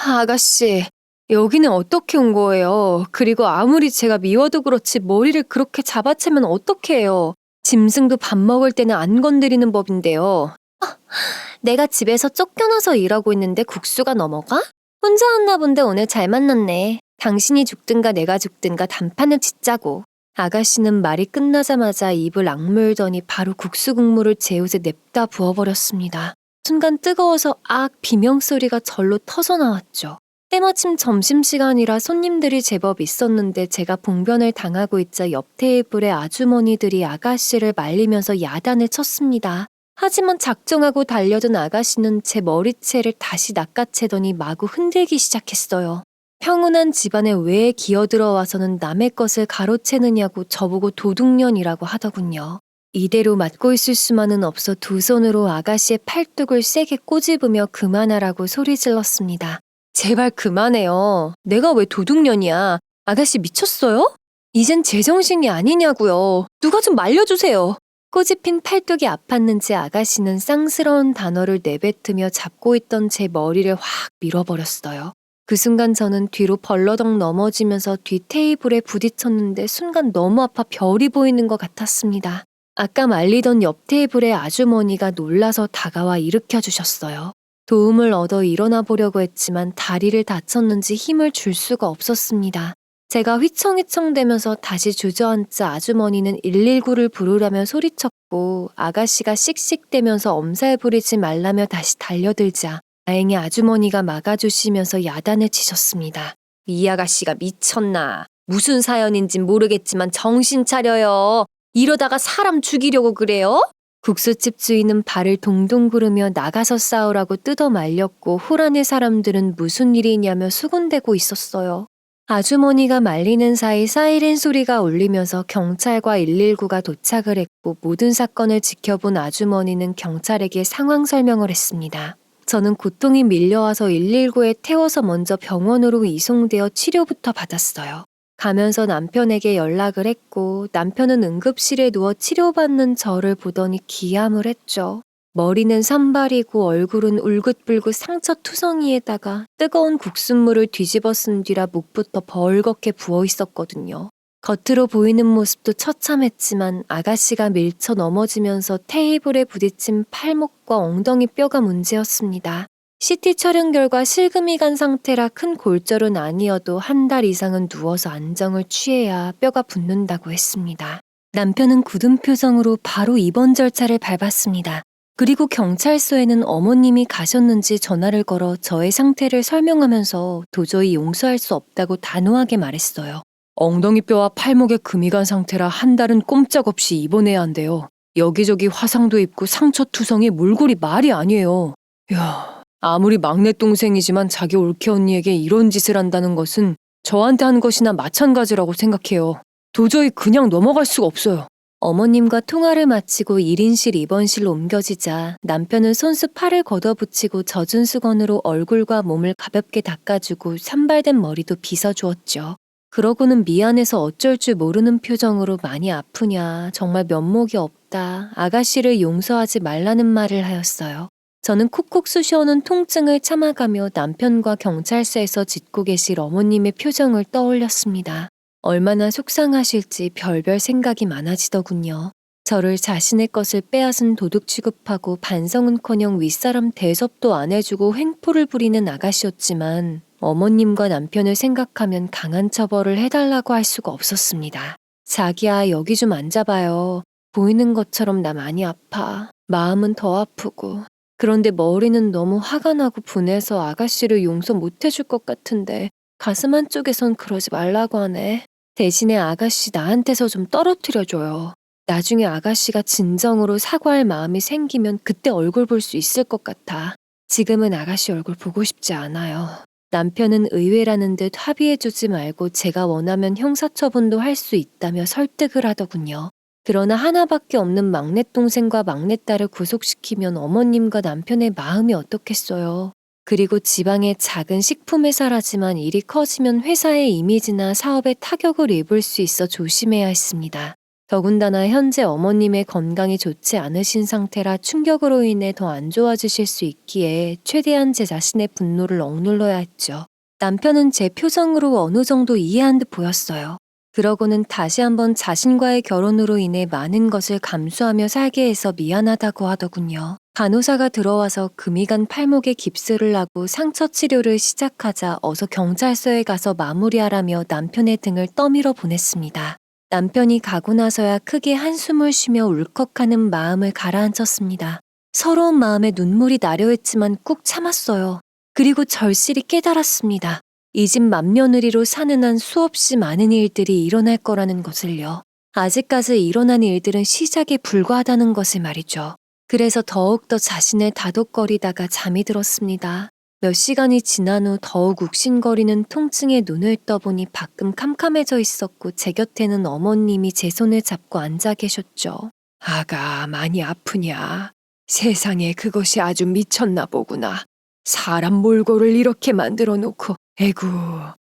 S1: 아가씨, 여기는 어떻게 온 거예요? 그리고 아무리 제가 미워도 그렇지 머리를 그렇게 잡아채면 어떡해요? 짐승도 밥 먹을 때는 안 건드리는 법인데요. 내가 집에서 쫓겨나서 일하고 있는데 국수가 넘어가? 혼자 왔나 본데 오늘 잘 만났네. 당신이 죽든가 내가 죽든가 단판을 짓자고. 아가씨는 말이 끝나자마자 입을 악물더니 바로 국수 국물을 제 옷에 냅다 부어버렸습니다. 순간 뜨거워서 비명소리가 절로 터져나왔죠. 때마침 점심시간이라 손님들이 제법 있었는데 제가 봉변을 당하고 있자 옆 테이블의 아주머니들이 아가씨를 말리면서 야단을 쳤습니다. 하지만 작정하고 달려든 아가씨는 제 머리채를 다시 낚아채더니 마구 흔들기 시작했어요. 평온한 집안에 왜 기어들어와서는 남의 것을 가로채느냐고 저보고 도둑년이라고 하더군요. 이대로 맞고 있을 수만은 없어 두 손으로 아가씨의 팔뚝을 세게 꼬집으며 그만하라고 소리 질렀습니다. 제발 그만해요. 내가 왜 도둑년이야. 아가씨 미쳤어요? 이젠 제정신이 아니냐고요. 누가 좀 말려주세요. 꼬집힌 팔뚝이 아팠는지 아가씨는 쌍스러운 단어를 내뱉으며 잡고 있던 제 머리를 확 밀어버렸어요. 그 순간 저는 뒤로 벌러덩 넘어지면서 뒤 테이블에 부딪혔는데 순간 너무 아파 별이 보이는 것 같았습니다. 아까 말리던 옆 테이블의 아주머니가 놀라서 다가와 일으켜주셨어요. 도움을 얻어 일어나 보려고 했지만 다리를 다쳤는지 힘을 줄 수가 없었습니다. 제가 휘청휘청대면서 다시 주저앉자 아주머니는 119를 부르라며 소리쳤고 아가씨가 씩씩대면서 엄살 부리지 말라며 다시 달려들자 다행히 아주머니가 막아주시면서 야단을 치셨습니다. 이 아가씨가 미쳤나? 무슨 사연인진 모르겠지만 정신 차려요. 이러다가 사람 죽이려고 그래요? 국수집 주인은 발을 동동 구르며 나가서 싸우라고 뜯어 말렸고 호란의 사람들은 무슨 일이냐며 수군대고 있었어요. 아주머니가 말리는 사이 사이렌 소리가 울리면서 경찰과 119가 도착을 했고 모든 사건을 지켜본 아주머니는 경찰에게 상황 설명을 했습니다. 저는 고통이 밀려와서 119에 태워서 먼저 병원으로 이송되어 치료부터 받았어요. 가면서 남편에게 연락을 했고 남편은 응급실에 누워 치료받는 저를 보더니 기함을 했죠. 머리는 산발이고 얼굴은 울긋불긋 상처투성이에다가 뜨거운 국수물을 뒤집어 쓴 뒤라 목부터 벌겋게 부어 있었거든요. 겉으로 보이는 모습도 처참했지만 아가씨가 밀쳐 넘어지면서 테이블에 부딪힌 팔목과 엉덩이 뼈가 문제였습니다. CT 촬영 결과 실금이 간 상태라 큰 골절은 아니어도 한 달 이상은 누워서 안정을 취해야 뼈가 붙는다고 했습니다. 남편은 굳은 표정으로 바로 입원 절차를 밟았습니다. 그리고 경찰서에는 어머님이 가셨는지 전화를 걸어 저의 상태를 설명하면서 도저히 용서할 수 없다고 단호하게 말했어요. 엉덩이뼈와 팔목에 금이 간 상태라 한 달은 꼼짝없이 입원해야 한대요. 여기저기 화상도 입고 상처투성이 몰골이 말이 아니에요. 야, 아무리 막내 동생이지만 자기 올케 언니에게 이런 짓을 한다는 것은 저한테 한 것이나 마찬가지라고 생각해요. 도저히 그냥 넘어갈 수가 없어요. 어머님과 통화를 마치고 1인실 입원실로 옮겨지자 남편은 손수 팔을 걷어붙이고 젖은 수건으로 얼굴과 몸을 가볍게 닦아주고 산발된 머리도 빗어주었죠. 그러고는 미안해서 어쩔 줄 모르는 표정으로 많이 아프냐, 정말 면목이 없다, 아가씨를 용서하지 말라는 말을 하였어요. 저는 콕콕 쑤셔오는 통증을 참아가며 남편과 경찰서에서 짖고 계실 어머님의 표정을 떠올렸습니다. 얼마나 속상하실지 별별 생각이 많아지더군요. 저를 자신의 것을 빼앗은 도둑 취급하고 반성은커녕 윗사람 대접도 안 해주고 횡포를 부리는 아가씨였지만 어머님과 남편을 생각하면 강한 처벌을 해달라고 할 수가 없었습니다. 자기야, 여기 좀 앉아봐요. 보이는 것처럼 나 많이 아파. 마음은 더 아프고. 그런데 머리는 너무 화가 나고 분해서 아가씨를 용서 못 해줄 것 같은데 가슴 한쪽에선 그러지 말라고 하네. 대신에 아가씨 나한테서 좀 떨어뜨려줘요. 나중에 아가씨가 진정으로 사과할 마음이 생기면 그때 얼굴 볼 수 있을 것 같아. 지금은 아가씨 얼굴 보고 싶지 않아요. 남편은 의외라는 듯 합의해주지 말고 제가 원하면 형사처분도 할 수 있다며 설득을 하더군요. 그러나 하나밖에 없는 막내동생과 막내딸을 구속시키면 어머님과 남편의 마음이 어떻겠어요. 그리고 지방의 작은 식품회사라지만 일이 커지면 회사의 이미지나 사업에 타격을 입을 수 있어 조심해야 했습니다. 더군다나 현재 어머님의 건강이 좋지 않으신 상태라 충격으로 인해 더 안 좋아지실 수 있기에 최대한 제 자신의 분노를 억눌러야 했죠. 남편은 제 표정으로 어느 정도 이해한 듯 보였어요. 그러고는 다시 한번 자신과의 결혼으로 인해 많은 것을 감수하며 살게 해서 미안하다고 하더군요. 간호사가 들어와서 금이 간 팔목에 깁스를 하고 상처 치료를 시작하자 어서 경찰서에 가서 마무리하라며 남편의 등을 떠밀어 보냈습니다. 남편이 가고 나서야 크게 한숨을 쉬며 울컥하는 마음을 가라앉혔습니다. 서러운 마음에 눈물이 나려 했지만 꾹 참았어요. 그리고 절실히 깨달았습니다. 이 집 맏며느리로 사는 한 수없이 많은 일들이 일어날 거라는 것을요. 아직까지 일어난 일들은 시작에 불과하다는 것을 말이죠. 그래서 더욱더 자신을 다독거리다가 잠이 들었습니다. 몇 시간이 지난 후 더욱 욱신거리는 통증에 눈을 떠보니 밖은 캄캄해져 있었고 제 곁에는 어머님이 제 손을 잡고 앉아 계셨죠.
S2: 아가 많이 아프냐? 세상에 그것이 아주 미쳤나 보구나. 사람 몰골을 이렇게 만들어 놓고 에구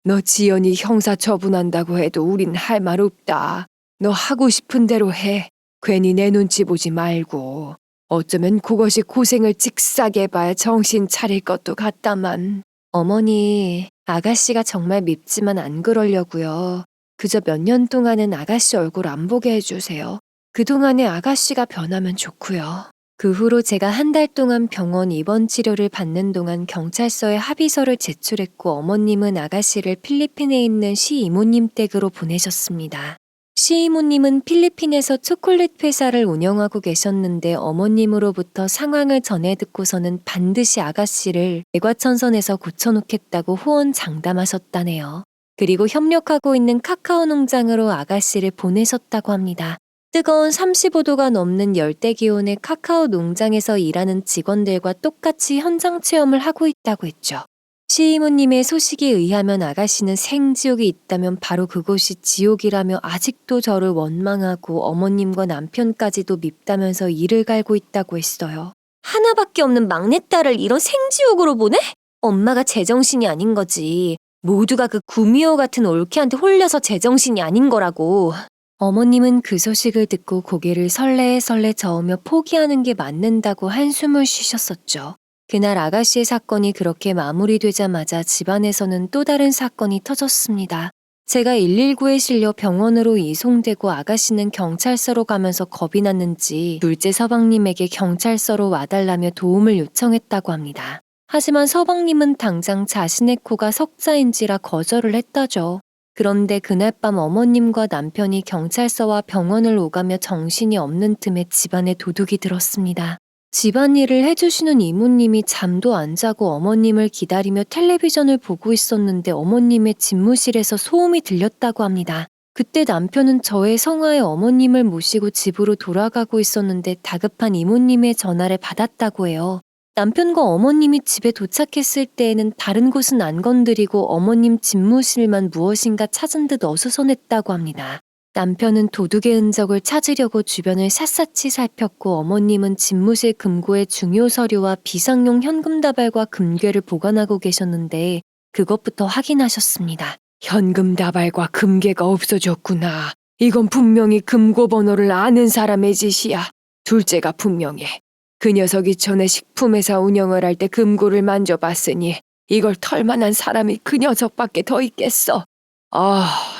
S2: 너 지연이 형사 처분한다고 해도 우린 할 말 없다. 너 하고 싶은 대로 해. 괜히 내 눈치 보지 말고. 어쩌면 그것이 고생을 찍싸게 해봐야 정신 차릴 것도 같다만.
S1: 어머니, 아가씨가 정말 밉지만 안 그러려고요. 그저 몇 년 동안은 아가씨 얼굴 안 보게 해주세요. 그동안에 아가씨가 변하면 좋고요. 그 후로 제가 한 달 동안 병원 입원 치료를 받는 동안 경찰서에 합의서를 제출했고 어머님은 아가씨를 필리핀에 있는 시이모님 댁으로 보내셨습니다. 시이모님은 필리핀에서 초콜릿 회사를 운영하고 계셨는데 어머님으로부터 상황을 전해 듣고서는 반드시 아가씨를 외과천선에서 고쳐놓겠다고 호언장담하셨다네요. 그리고 협력하고 있는 카카오 농장으로 아가씨를 보내셨다고 합니다. 뜨거운 35도가 넘는 열대기온의 카카오 농장에서 일하는 직원들과 똑같이 현장 체험을 하고 있다고 했죠. 시이모님의 소식에 의하면 아가씨는 생지옥이 있다면 바로 그곳이 지옥이라며 아직도 저를 원망하고 어머님과 남편까지도 밉다면서 이를 갈고 있다고 했어요. 하나밖에 없는 막내딸을 이런 생지옥으로 보내? 엄마가 제정신이 아닌 거지. 모두가 그 구미호 같은 올케한테 홀려서 제정신이 아닌 거라고. 어머님은 그 소식을 듣고 고개를 설레설레 저으며 포기하는 게 맞는다고 한숨을 쉬셨었죠. 그날 아가씨의 사건이 그렇게 마무리되자마자 집안에서는 또 다른 사건이 터졌습니다. 제가 119에 실려 병원으로 이송되고 아가씨는 경찰서로 가면서 겁이 났는지 둘째 서방님에게 경찰서로 와달라며 도움을 요청했다고 합니다. 하지만 서방님은 당장 자신의 코가 석자인지라 거절을 했다죠. 그런데 그날 밤 어머님과 남편이 경찰서와 병원을 오가며 정신이 없는 틈에 집안에 도둑이 들었습니다. 집안일을 해주시는 이모님이 잠도 안 자고 어머님을 기다리며 텔레비전을 보고 있었는데 어머님의 집무실에서 소음이 들렸다고 합니다. 그때 남편은 저의 성화에 어머님을 모시고 집으로 돌아가고 있었는데 다급한 이모님의 전화를 받았다고 해요. 남편과 어머님이 집에 도착했을 때에는 다른 곳은 안 건드리고 어머님 집무실만 무엇인가 찾은 듯 어수선했다고 합니다. 남편은 도둑의 흔적을 찾으려고 주변을 샅샅이 살폈고 어머님은 집무실 금고에 중요 서류와 비상용 현금 다발과 금괴를 보관하고 계셨는데 그것부터 확인하셨습니다.
S2: 현금 다발과 금괴가 없어졌구나. 이건 분명히 금고 번호를 아는 사람의 짓이야. 둘째가 분명해. 그 녀석이 전에 식품회사 운영을 할 때 금고를 만져봤으니 이걸 털만한 사람이 그 녀석밖에 더 있겠어.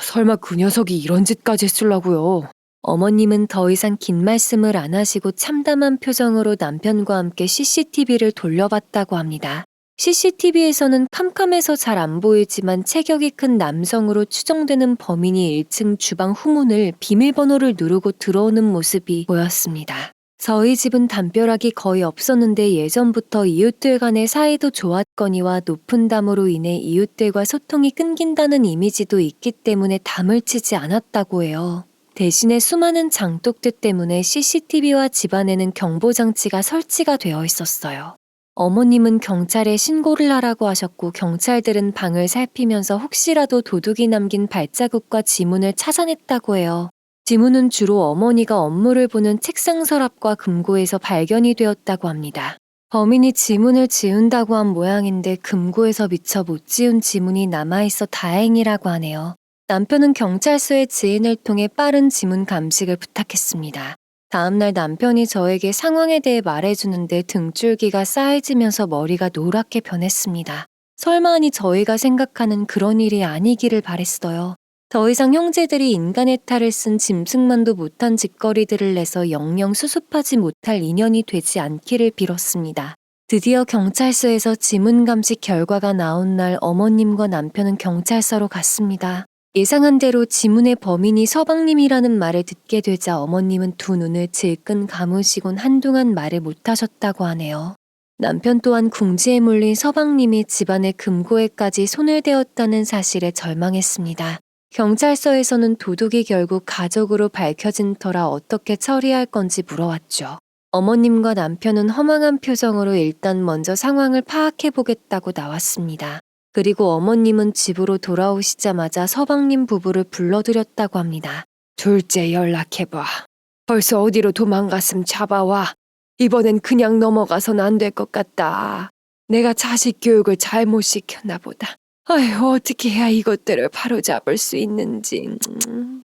S2: 설마 그 녀석이 이런 짓까지 했으려고요.
S1: 어머님은 더 이상 긴 말씀을 안 하시고 참담한 표정으로 남편과 함께 CCTV를 돌려봤다고 합니다. CCTV에서는 캄캄해서 잘 안 보이지만 체격이 큰 남성으로 추정되는 범인이 1층 주방 후문을 비밀번호를 누르고 들어오는 모습이 보였습니다. 저희 집은 담벼락이 거의 없었는데 예전부터 이웃들 간의 사이도 좋았거니와 높은 담으로 인해 이웃들과 소통이 끊긴다는 이미지도 있기 때문에 담을 치지 않았다고 해요. 대신에 수많은 장독들 때문에 CCTV와 집안에는 경보장치가 설치가 되어 있었어요. 어머님은 경찰에 신고를 하라고 하셨고 경찰들은 방을 살피면서 혹시라도 도둑이 남긴 발자국과 지문을 찾아냈다고 해요. 지문은 주로 어머니가 업무를 보는 책상 서랍과 금고에서 발견이 되었다고 합니다. 범인이 지문을 지운다고 한 모양인데 금고에서 미처 못 지운 지문이 남아있어 다행이라고 하네요. 남편은 경찰서의 지인을 통해 빠른 지문 감식을 부탁했습니다. 다음날 남편이 저에게 상황에 대해 말해주는데 등줄기가 쌓여지면서 머리가 노랗게 변했습니다. 설마니 저희가 생각하는 그런 일이 아니기를 바랬어요. 더 이상 형제들이 인간의 탈을 쓴 짐승만도 못한 짓거리들을 내서 영영 수습하지 못할 인연이 되지 않기를 빌었습니다. 드디어 경찰서에서 지문 감식 결과가 나온 날 어머님과 남편은 경찰서로 갔습니다. 예상한 대로 지문의 범인이 서방님이라는 말을 듣게 되자 어머님은 두 눈을 질끈 감으시곤 한동안 말을 못하셨다고 하네요. 남편 또한 궁지에 몰린 서방님이 집안의 금고에까지 손을 대었다는 사실에 절망했습니다. 경찰서에서는 도둑이 결국 가족으로 밝혀진 터라 어떻게 처리할 건지 물어왔죠. 어머님과 남편은 허망한 표정으로 일단 먼저 상황을 파악해보겠다고 나왔습니다. 그리고 어머님은 집으로 돌아오시자마자 서방님 부부를 불러들였다고 합니다.
S2: 둘째 연락해봐. 벌써 어디로 도망갔음 잡아와. 이번엔 그냥 넘어가선 안 될 것 같다. 내가 자식 교육을 잘못 시켰나 보다. 아휴, 어떻게 해야 이것들을 바로잡을 수 있는지.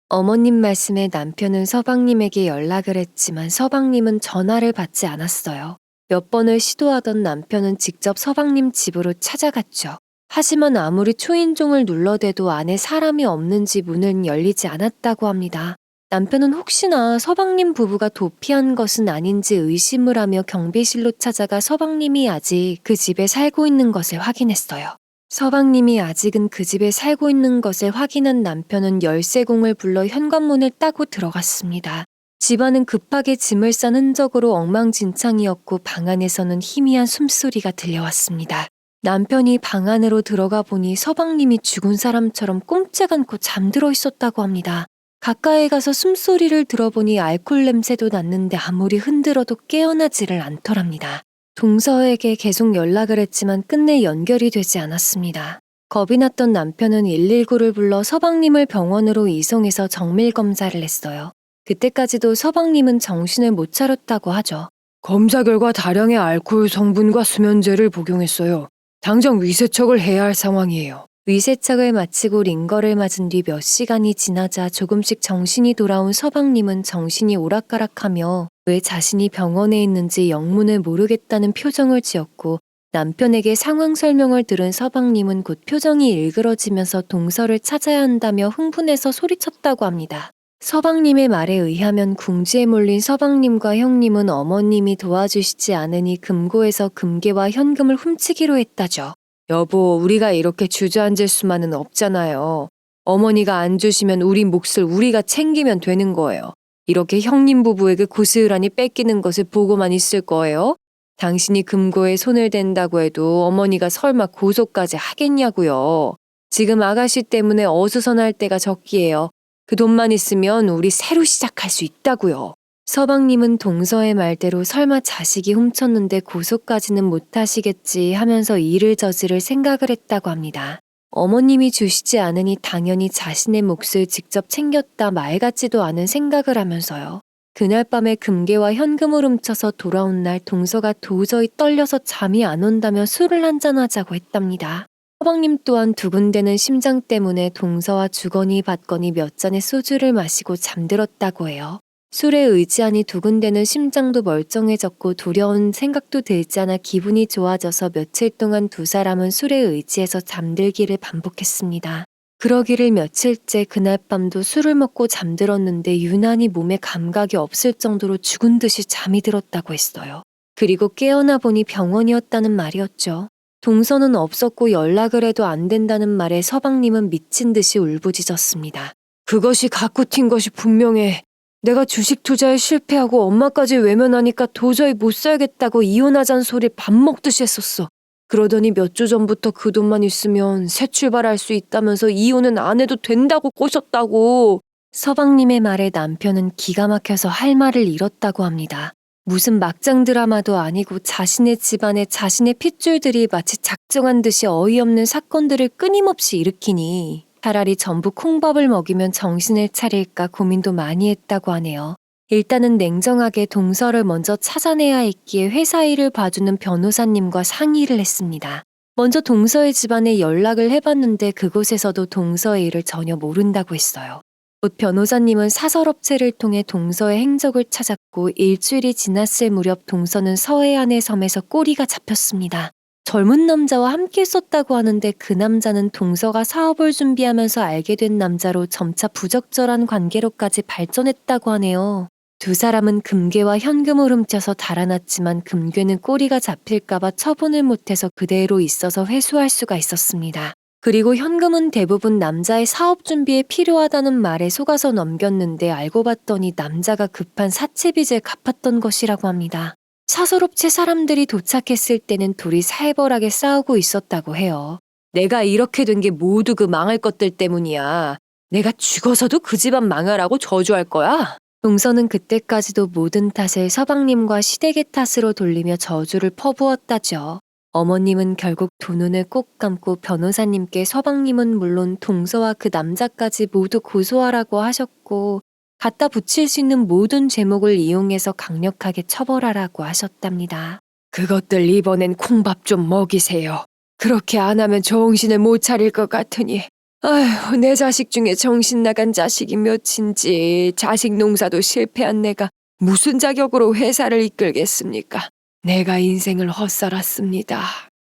S1: 어머님 말씀에 남편은 서방님에게 연락을 했지만 서방님은 전화를 받지 않았어요. 몇 번을 시도하던 남편은 직접 서방님 집으로 찾아갔죠. 하지만 아무리 초인종을 눌러대도 안에 사람이 없는지 문은 열리지 않았다고 합니다. 남편은 혹시나 서방님 부부가 도피한 것은 아닌지 의심을 하며 경비실로 찾아가 서방님이 아직 그 집에 살고 있는 것을 확인했어요. 서방님이 아직은 그 집에 살고 있는 것을 확인한 남편은 열쇠공을 불러 현관문을 따고 들어갔습니다. 집안은 급하게 짐을 싼 흔적으로 엉망진창이었고 방 안에서는 희미한 숨소리가 들려왔습니다. 남편이 방 안으로 들어가 보니 서방님이 죽은 사람처럼 꼼짝 않고 잠들어 있었다고 합니다. 가까이 가서 숨소리를 들어보니 알코올 냄새도 났는데 아무리 흔들어도 깨어나지를 않더랍니다. 동서에게 계속 연락을 했지만 끝내 연결이 되지 않았습니다. 겁이 났던 남편은 119를 불러 서방님을 병원으로 이송해서 정밀검사를 했어요. 그때까지도 서방님은 정신을 못 차렸다고 하죠.
S2: 검사 결과 다량의 알코올 성분과 수면제를 복용했어요. 당장 위세척을 해야 할 상황이에요.
S1: 위세척을 마치고 링거를 맞은 뒤 몇 시간이 지나자 조금씩 정신이 돌아온 서방님은 정신이 오락가락하며 왜 자신이 병원에 있는지 영문을 모르겠다는 표정을 지었고 남편에게 상황 설명을 들은 서방님은 곧 표정이 일그러지면서 동서를 찾아야 한다며 흥분해서 소리쳤다고 합니다. 서방님의 말에 의하면 궁지에 몰린 서방님과 형님은 어머님이 도와주시지 않으니 금고에서 금괴와 현금을 훔치기로 했다죠.
S2: 여보, 우리가 이렇게 주저앉을 수만은 없잖아요. 어머니가 안 주시면 우리 몫을 우리가 챙기면 되는 거예요. 이렇게 형님 부부에게 고스란히 뺏기는 것을 보고만 있을 거예요? 당신이 금고에 손을 댄다고 해도 어머니가 설마 고소까지 하겠냐고요. 지금 아가씨 때문에 어수선할 때가 적기예요. 그 돈만 있으면 우리 새로 시작할 수 있다고요.
S1: 서방님은 동서의 말대로 설마 자식이 훔쳤는데 고소까지는 못하시겠지 하면서 일을 저지를 생각을 했다고 합니다. 어머님이 주시지 않으니 당연히 자신의 몫을 직접 챙겼다 말 같지도 않은 생각을 하면서요. 그날 밤에 금괴와 현금을 훔쳐서 돌아온 날 동서가 도저히 떨려서 잠이 안 온다며 술을 한잔하자고 했답니다. 서방님 또한 두근대는 심장 때문에 동서와 주거니 받거니 몇 잔의 소주를 마시고 잠들었다고 해요. 술에 의지하니 두근대는 심장도 멀쩡해졌고 두려운 생각도 들지 않아 기분이 좋아져서 며칠 동안 두 사람은 술에 의지해서 잠들기를 반복했습니다. 그러기를 며칠째 그날 밤도 술을 먹고 잠들었는데 유난히 몸에 감각이 없을 정도로 죽은 듯이 잠이 들었다고 했어요. 그리고 깨어나 보니 병원이었다는 말이었죠. 동서는 없었고 연락을 해도 안 된다는 말에 서방님은 미친 듯이 울부짖었습니다.
S2: 그것이 갖고 튄 것이 분명해. 내가 주식 투자에 실패하고 엄마까지 외면하니까 도저히 못 살겠다고 이혼하자는 소리 밥 먹듯이 했었어. 그러더니 몇 주 전부터 그 돈만 있으면 새 출발할 수 있다면서 이혼은 안 해도 된다고 꼬셨다고.
S1: 서방님의 말에 남편은 기가 막혀서 할 말을 잃었다고 합니다. 무슨 막장 드라마도 아니고 자신의 집안에 자신의 핏줄들이 마치 작정한 듯이 어이없는 사건들을 끊임없이 일으키니 차라리 전부 콩밥을 먹이면 정신을 차릴까 고민도 많이 했다고 하네요. 일단은 냉정하게 동서를 먼저 찾아내야 했기에 회사 일을 봐주는 변호사님과 상의를 했습니다. 먼저 동서의 집안에 연락을 해봤는데 그곳에서도 동서의 일을 전혀 모른다고 했어요. 곧 변호사님은 사설업체를 통해 동서의 행적을 찾았고 일주일이 지났을 무렵 동서는 서해안의 섬에서 꼬리가 잡혔습니다. 젊은 남자와 함께 있었다고 하는데 그 남자는 동서가 사업을 준비하면서 알게 된 남자로 점차 부적절한 관계로까지 발전했다고 하네요. 두 사람은 금괴와 현금을 훔쳐서 달아났지만 금괴는 꼬리가 잡힐까봐 처분을 못해서 그대로 있어서 회수할 수가 있었습니다. 그리고 현금은 대부분 남자의 사업 준비에 필요하다는 말에 속아서 넘겼는데 알고 봤더니 남자가 급한 사채빚을 갚았던 것이라고 합니다. 사설업체 사람들이 도착했을 때는 둘이 살벌하게 싸우고 있었다고 해요.
S2: 내가 이렇게 된 게 모두 그 망할 것들 때문이야. 내가 죽어서도 그 집안 망하라고 저주할 거야.
S1: 동서는 그때까지도 모든 탓을 서방님과 시댁의 탓으로 돌리며 저주를 퍼부었다죠. 어머님은 결국 두 눈을 꼭 감고 변호사님께 서방님은 물론 동서와 그 남자까지 모두 고소하라고 하셨고 갖다 붙일 수 있는 모든 제목을 이용해서 강력하게 처벌하라고 하셨답니다.
S2: 그것들 이번엔 콩밥 좀 먹이세요. 그렇게 안 하면 정신을 못 차릴 것 같으니. 아휴, 내 자식 중에 정신 나간 자식이 몇인지 자식 농사도 실패한 내가 무슨 자격으로 회사를 이끌겠습니까? 내가 인생을 헛살았습니다.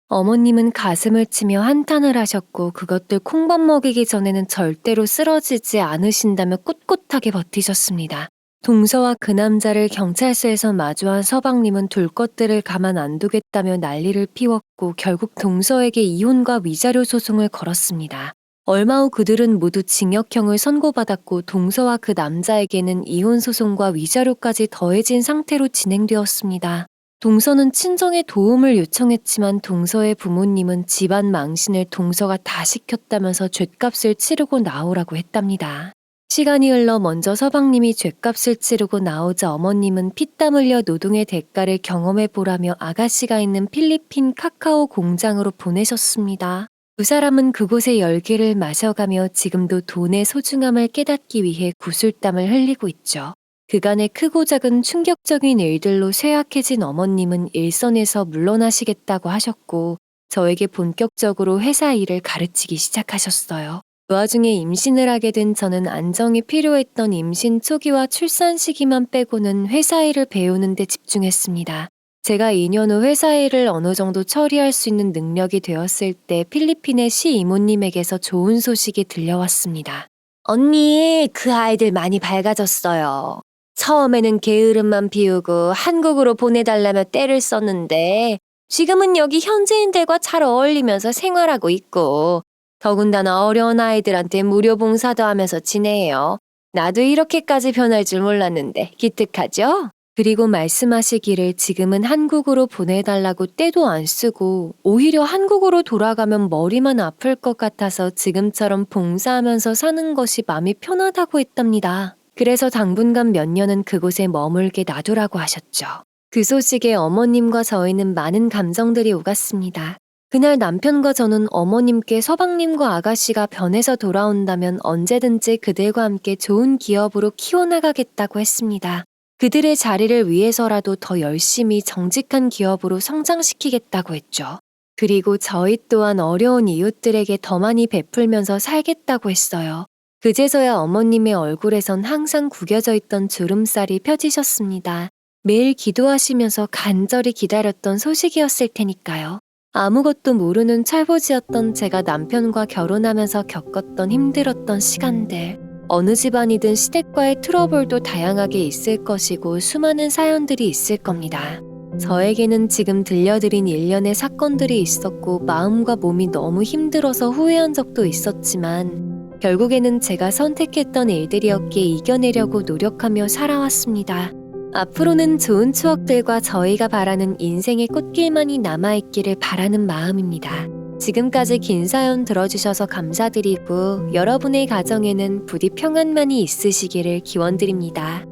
S1: 어머님은 가슴을 치며 한탄을 하셨고 그것들 콩밥 먹이기 전에는 절대로 쓰러지지 않으신다며 꿋꿋하게 버티셨습니다. 동서와 그 남자를 경찰서에서 마주한 서방님은 둘 것들을 가만 안 두겠다며 난리를 피웠고 결국 동서에게 이혼과 위자료 소송을 걸었습니다. 얼마 후 그들은 모두 징역형을 선고받았고 동서와 그 남자에게는 이혼 소송과 위자료까지 더해진 상태로 진행되었습니다. 동서는 친정의 도움을 요청했지만 동서의 부모님은 집안 망신을 동서가 다 시켰다면서 죗값을 치르고 나오라고 했답니다. 시간이 흘러 먼저 서방님이 죗값을 치르고 나오자 어머님은 피땀 흘려 노동의 대가를 경험해 보라며 아가씨가 있는 필리핀 카카오 공장으로 보내셨습니다. 두 사람은 그곳의 열기를 마셔가며 지금도 돈의 소중함을 깨닫기 위해 구슬땀을 흘리고 있죠. 그간의 크고 작은 충격적인 일들로 쇠약해진 어머님은 일선에서 물러나시겠다고 하셨고 저에게 본격적으로 회사 일을 가르치기 시작하셨어요. 그 와중에 임신을 하게 된 저는 안정이 필요했던 임신 초기와 출산 시기만 빼고는 회사 일을 배우는 데 집중했습니다. 제가 2년 후 회사 일을 어느 정도 처리할 수 있는 능력이 되었을 때 필리핀의 시이모님에게서 좋은 소식이 들려왔습니다. 언니, 그 아이들 많이 밝아졌어요. 처음에는 게으름만 피우고 한국으로 보내달라며 떼를 썼는데 지금은 여기 현지인들과 잘 어울리면서 생활하고 있고 더군다나 어려운 아이들한테 무료 봉사도 하면서 지내요. 나도 이렇게까지 변할 줄 몰랐는데 기특하죠? 그리고 말씀하시기를 지금은 한국으로 보내달라고 떼도 안 쓰고 오히려 한국으로 돌아가면 머리만 아플 것 같아서 지금처럼 봉사하면서 사는 것이 마음이 편하다고 했답니다. 그래서 당분간 몇 년은 그곳에 머물게 놔두라고 하셨죠. 그 소식에 어머님과 저희는 많은 감정들이 오갔습니다. 그날 남편과 저는 어머님께 서방님과 아가씨가 변해서 돌아온다면 언제든지 그들과 함께 좋은 기업으로 키워나가겠다고 했습니다. 그들의 자리를 위해서라도 더 열심히 정직한 기업으로 성장시키겠다고 했죠. 그리고 저희 또한 어려운 이웃들에게 더 많이 베풀면서 살겠다고 했어요. 그제서야 어머님의 얼굴에선 항상 구겨져 있던 주름살이 펴지셨습니다. 매일 기도하시면서 간절히 기다렸던 소식이었을 테니까요. 아무것도 모르는 철부지였던 제가 남편과 결혼하면서 겪었던 힘들었던 시간들. 어느 집안이든 시댁과의 트러블도 다양하게 있을 것이고 수많은 사연들이 있을 겁니다. 저에게는 지금 들려드린 일련의 사건들이 있었고 마음과 몸이 너무 힘들어서 후회한 적도 있었지만 결국에는 제가 선택했던 일들이었기에 이겨내려고 노력하며 살아왔습니다. 앞으로는 좋은 추억들과 저희가 바라는 인생의 꽃길만이 남아있기를 바라는 마음입니다. 지금까지 긴 사연 들어주셔서 감사드리고 여러분의 가정에는 부디 평안만이 있으시기를 기원드립니다.